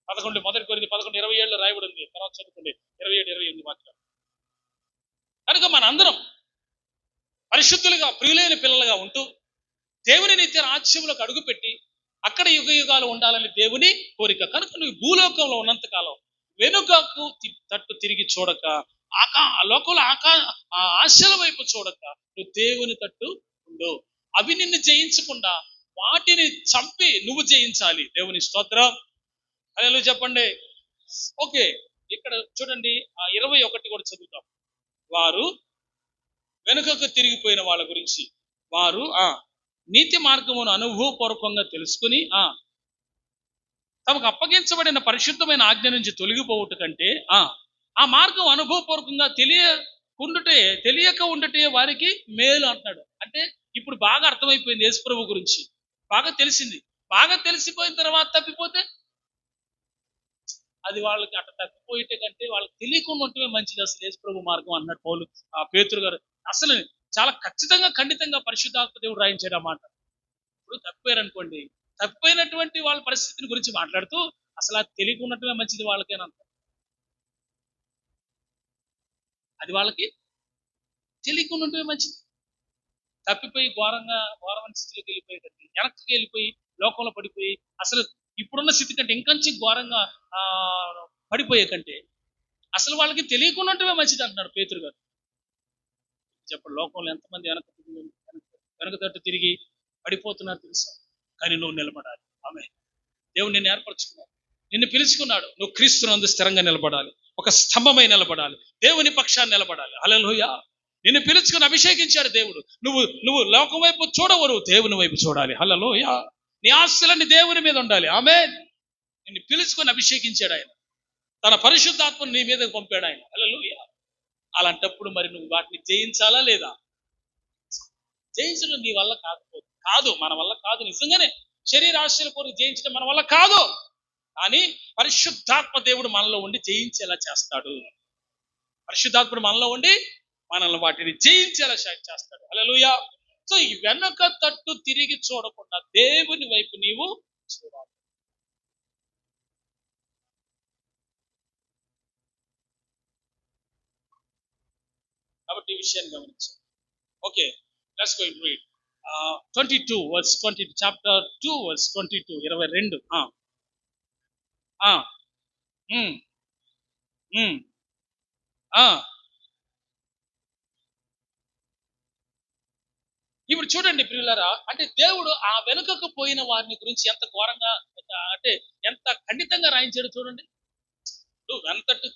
1 Corinthians 11:27 రాయబడి ఉంది. తర్వాత చదువుకోండి 27-28 వాక్యం. కనుక మన అందరం పరిశుద్ధులుగా ప్రియులైన పిల్లలుగా ఉంటూ దేవుని నిత్య రాజ్యంలోకి అడుగుపెట్టి అక్కడ యుగ యుగాలు ఉండాలని దేవుని కోరిక. కనుక నువ్వు భూలోకంలో ఉన్నంత కాలం వెనుకకు తట్టు తిరిగి చూడక, లోకంలో ఆశల వైపు చూడక నువ్వు దేవుని తట్టు ఉండు. అవి నిన్ను జయించకుండా వాటిని చంపి నువ్వు జయించాలి. దేవుని స్తోత్రం. హల్లెలూయా చెప్పండి. ఓకే, ఇక్కడ చూడండి 21 కూడా చదువుతాం. వారు వెనుకకు తిరిగిపోయిన వాళ్ళ గురించి, వారు నీతి మార్గమును అనుభవపూర్వకంగా తెలుసుకుని తమకు అప్పగించబడిన పరిశుద్ధమైన ఆజ్ఞ నుంచి తొలగిపోవుట కంటే ఆ మార్గం అనుభవపూర్వకంగా తెలియక ఉండటే వారికి మేలు అంటున్నాడు. అంటే ఇప్పుడు బాగా అర్థమైపోయింది యేసుప్రభు గురించి, బాగా తెలిసింది. బాగా తెలిసిపోయిన తర్వాత తప్పిపోతే అది వాళ్ళకి అట్లా తప్పిపోయేటే కంటే వాళ్ళకి తెలియకుండా ఉంటమే మంచిది అసలు యేసుప్రభు మార్గం అన్నాడు పౌలు. పేతురు గారు అసలు చాలా ఖచ్చితంగా ఖండితంగా పరిశుద్ధాత్మ దేవుడు రాయించాడు ఆ మాట. ఇప్పుడు తప్పిపోయారనుకోండి, తప్పిపోయినటువంటి వాళ్ళ పరిస్థితిని గురించి మాట్లాడుతూ అసలు అది తెలియకున్నట్టుగా మంచిది వాళ్ళకేనంత. అది వాళ్ళకి తెలియకున్నట్టుగా మంచిది. తప్పిపోయి ఘోరమైన స్థితిలోకి వెళ్ళిపోయేటట్టు, వెనక్కి వెళ్ళిపోయి లోకంలో పడిపోయి అసలు ఇప్పుడున్న స్థితి కంటే ఇంకొంచెం ఘోరంగా పడిపోయే కంటే అసలు వాళ్ళకి తెలియకున్నట్టుగా మంచిది అంటున్నాడు పేతురు గారు. చెప్పండి, లోకంలో ఎంతమంది వెనక తట్టు తిరిగి పడిపోతున్నారు తెలుసా? కానీ నువ్వు నిలబడాలి. ఆమె దేవుడు నిన్ను ఏర్పరచుకున్నాడు, నిన్ను పిలుచుకున్నాడు. నువ్వు క్రీస్తునందు స్థిరంగా నిలబడాలి, ఒక స్తంభమై నిలబడాలి, దేవుని పక్షాన్ని నిలబడాలి. హల్లెలూయా. నిన్ను పిలుచుకుని అభిషేకించాడు దేవుడు. నువ్వు లోకం వైపు చూడవరు, దేవుని వైపు చూడాలి. హల్లెలూయా. నీ ఆశలన్నీ దేవుని మీద ఉండాలి. ఆమేన్. నిన్ను పిలుచుకొని అభిషేకించాడు ఆయన, తన పరిశుద్ధాత్మను నీ మీద పంపాడు ఆయన. హల్లెలూయా. అలాంటప్పుడు మరి నువ్వు వాటిని జయించాలా లేదా? జయించడం నీ వల్ల కాదు, మన వల్ల కాదు. నిజంగానే శరీరాశల కోరిక జయించడం మన వల్ల కాదు. కానీ పరిశుద్ధాత్మ దేవుడు మనలో ఉండి జయించేలా చేస్తాడు. పరిశుద్ధాత్ముడు మనలో ఉండి మనల్ని వాటిని జయించేలా చేస్తాడు. హల్లెలూయా. సో ఈ వెనక తట్టు తిరిగి చూడకుండా దేవుని వైపు నీవు చూడాలి. కాబట్టి ఈ విషయాన్ని గమనించు. Okay, let's go and read 22 verse 20, chapter 2 verse 22, 22. ఇప్పుడు చూడండి ప్రియులారా, అంటే దేవుడు ఆ వెనుకకు పోయిన వారిని గురించి ఎంత ఘోరంగా, అంటే ఎంత ఖండితంగా రాయించాడు చూడండి. వెనతట్టు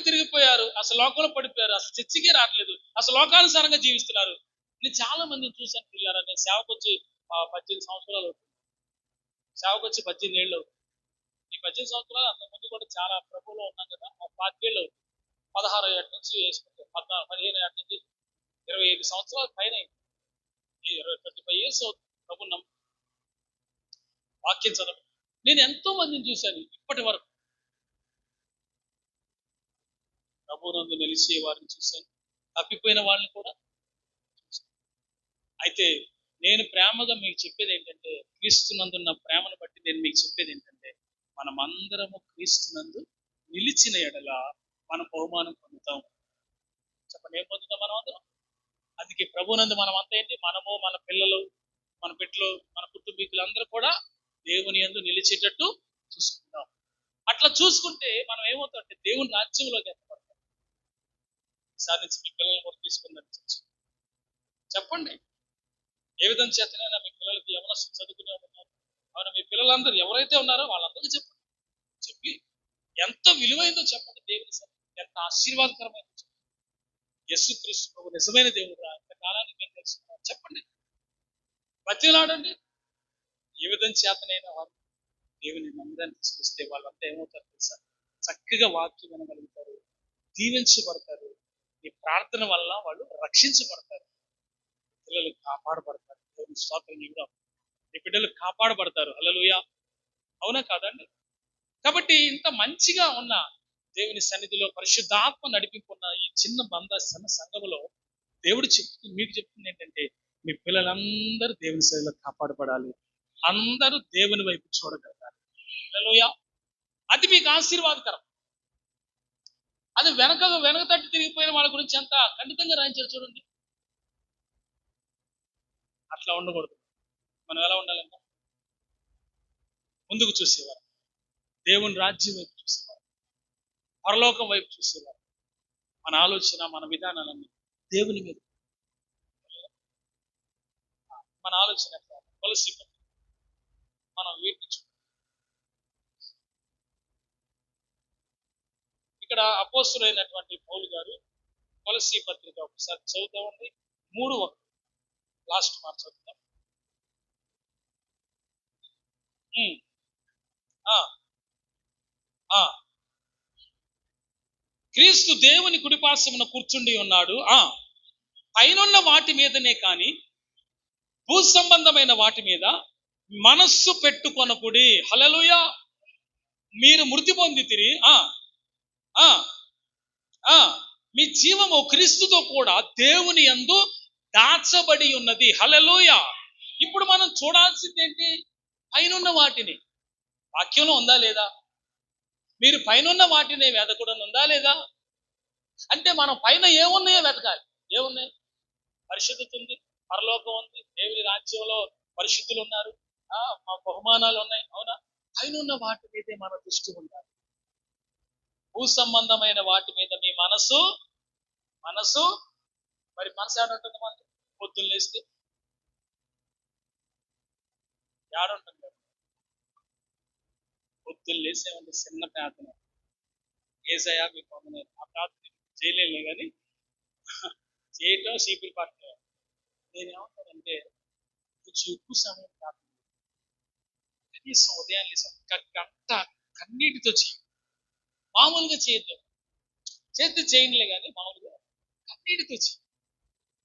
తిరిగిపోయారు, అసలు లోకంలో పడిపోయారు, అసలు చర్చికే రావట్లేదు, అసలు లోకానుసారంగా జీవిస్తున్నారు. నేను చాలా మందిని చూశాను పిల్లారా. నేను సేవకు వచ్చి 18 సంవత్సరాలు అవుతుంది. సేవకు వచ్చి 18 ఏళ్ళు అవుతుంది. ఈ 18 సంవత్సరాలు అంతకుముందు కూడా చాలా ప్రభువులో ఉన్నాం కదా. 5 ఏళ్ళు అవుతుంది. 16 ఏళ్ళ నుంచి వేసుకుంటే 15 ఏళ్ళ నుంచి 25 సంవత్సరాల పైన 25 years అవుతుంది ప్రభు నమ్ము వాక్యం చదవ. నేను ఎంతో మందిని చూశాను ఇప్పటి వరకు. ప్రభునందు నిలిచే వారిని చూశాను, తప్పిపోయిన వాళ్ళని కూడా చూశాను. అయితే నేను ప్రేమగా మీకు చెప్పేది ఏంటంటే, క్రీస్తునందున్న ప్రేమను బట్టి నేను మీకు చెప్పేది ఏంటంటే, మనమందరము క్రీస్తునందు నిలిచిన ఎడల మనం బహుమానం పొందుతాం. చెప్పండి, ఏం పొందుతాం మనం అందరం? అందుకే ప్రభునందు మనం అంతా ఏంటి, మనము, మన పిల్లలు, మన బిడ్డలు, మన కుటుంబీకులు అందరూ కూడా దేవుని యందు నిలిచేటట్టు చూసుకుంటాం. అట్లా చూసుకుంటే మనం ఏమవుతాం అంటే దేవుని రాజ్యంలోకి ఎత్తపడతాం. ఈసారి నుంచి మీ పిల్లల్ని కూడా తీసుకుందని చెప్పండి. ఏ విధంగా చేతనైనా మీ పిల్లలకి ఎవరైనా చదువుకునే ఉన్నారు, అవునా, మీ పిల్లలందరూ ఎవరైతే ఉన్నారో వాళ్ళందరికీ చెప్పండి. చెప్పి ఎంత విలువైందో చెప్పండి. దేవుని సన్నిధి ఎంత ఆశీర్వాదకరమైందో చెప్పండి. యేసుక్రీస్తు ప్రభు నిజమైన దేవుడు రా, ఇంత కాలానికి మేము తెలుసుకున్నాం చెప్పండి. బతిలాడండి. ఏ విధం చేతనైనా వారు దేవుని మందిరాన్ని తీసుకొస్తే వాళ్ళంతా ఏమవుతారు తెలుసా? చక్కగా వాక్యం వినగలుగుతారు, దీవించబడతారు. ఈ ప్రార్థన వల్ల వాళ్ళు రక్షించబడతారు. పిల్లలు కాపాడబడతారు. దేవుని స్తోత్రం చెబుదాం. ఈ బిడ్డలు కాపాడబడతారు. హల్లెలూయా. అవునా కాదండి? కాబట్టి ఇంత మంచిగా ఉన్న దేవుని సన్నిధిలో పరిశుద్ధాత్మ నడిపింపున్న ఈ చిన్న చిన్న సంఘములో దేవుడు మీకు చెప్తుంది ఏంటంటే, మీ పిల్లలందరూ దేవుని సన్నిధిలో కాపాడబడాలి. అందరూ దేవుని వైపు చూడగలగాలి. హల్లెలూయా. అది మీకు ఆశీర్వాదకరం. అది వెనక తట్టు తిరిగిపోయిన వాళ్ళ గురించి ఎంత ఖండితంగా రాయించారు చూడండి. అట్లా ఉండకూడదు. మనం ఎలా ఉండాలంటే ముందుకు చూసేవారు, దేవుని రాజ్యం వైపు చూసేవారు, పరలోకం వైపు చూసేవారు. మన ఆలోచన, మన విధానాలన్నీ దేవుని మీద, మన ఆలోచన కొలసి మనం వీటి ఇక్కడ అపోస్తులైనటువంటి పౌలు గారు కొలసి పత్రిక ఒకసారి చదువుతామండి. 3:1 లాస్ట్ మాట చదువుతాం. క్రీస్తు దేవుని కుడిపార్శ్వమున కూర్చుండి ఉన్నాడు. పైనున్న వాటి మీదనే కాని భూ సంబంధమైన వాటి మీద మనస్సు పెట్టుకొనకుడి. హల్లెలూయా. మీరు మృతి పొందితిరి. మీ జీవము క్రీస్తుతో కూడా దేవుని యందు దాచబడి ఉన్నది. హల్లెలూయా. ఇప్పుడు మనం చూడాల్సింది ఏంటి? పైనున్న వాటిని. వాక్యంలో ఉందా లేదా? మీరు పైనున్న వాటిని వెతకడం ఉందా లేదా? అంటే మనం పైన ఏమున్నాయో వెతకాలి. ఏమున్నాయి? పరిశుద్ధత ఉంది, పరలోకం ఉంది, దేవుని రాజ్యంలో పరిశుద్ధులు ఉన్నారు, మా బహుమానాలు ఉన్నాయి. అవునా? పైనున్న వాటి మీదే మన దృష్టి ఉండాలి. భూ సంబంధమైన వాటి మీద మీ మనసు మరి మనసు ఏడంటుంది? మనకి పొద్దున్న లేస్తే ఏడుంటుంది? పొద్దున్న లేసేమంటే చిన్న ప్రార్థన, ఏసయ్యా మీకు వందనాలు. ఆ ప్రార్థన చేయలేను కానీ చేయటం చీపురు పట్టడం. నేనేమంటానంటే కొంచెం ఎక్కువ సమయం ప్రార్థన, కనీసం ఉదయం లేసి ఒక్క గంట కన్నీటితో చేయి. మామూలుగా చేయొద్దు, చేతి చేయండిలే కానీ మామూలుగా కన్నీటితో చేయి.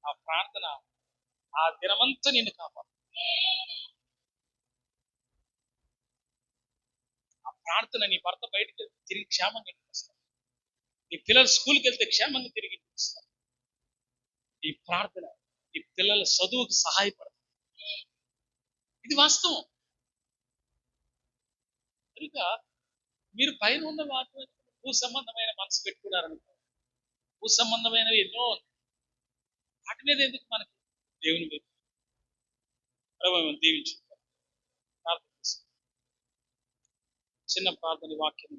ఆ ప్రార్థన ఆ దినమంతా నిన్ను కాపాడు. ఆ ప్రార్థన నీ భర్త బయటికి వెళ్తే తిరిగి క్షేమంగా ఇంటికి వస్తాడు. నీ పిల్లలు స్కూల్కి వెళ్తే క్షేమంగా తిరిగి ఇంటికి వస్తారు. ఈ ప్రార్థన ఈ పిల్లల చదువుకు సహాయపడదు. ఇది వాస్తవం. కనుక మీరు పైన ఉన్న వాటి భూ సంబంధమైన మనసు పెట్టుకున్నారనుకో, భూ సంబంధమైనవి ఎన్నో వాటి మీద ఎందుకు మనకి? దేవుని మీద ప్రభావం దీవించు. ప్రార్థన చిన్న ప్రార్థన వాక్యం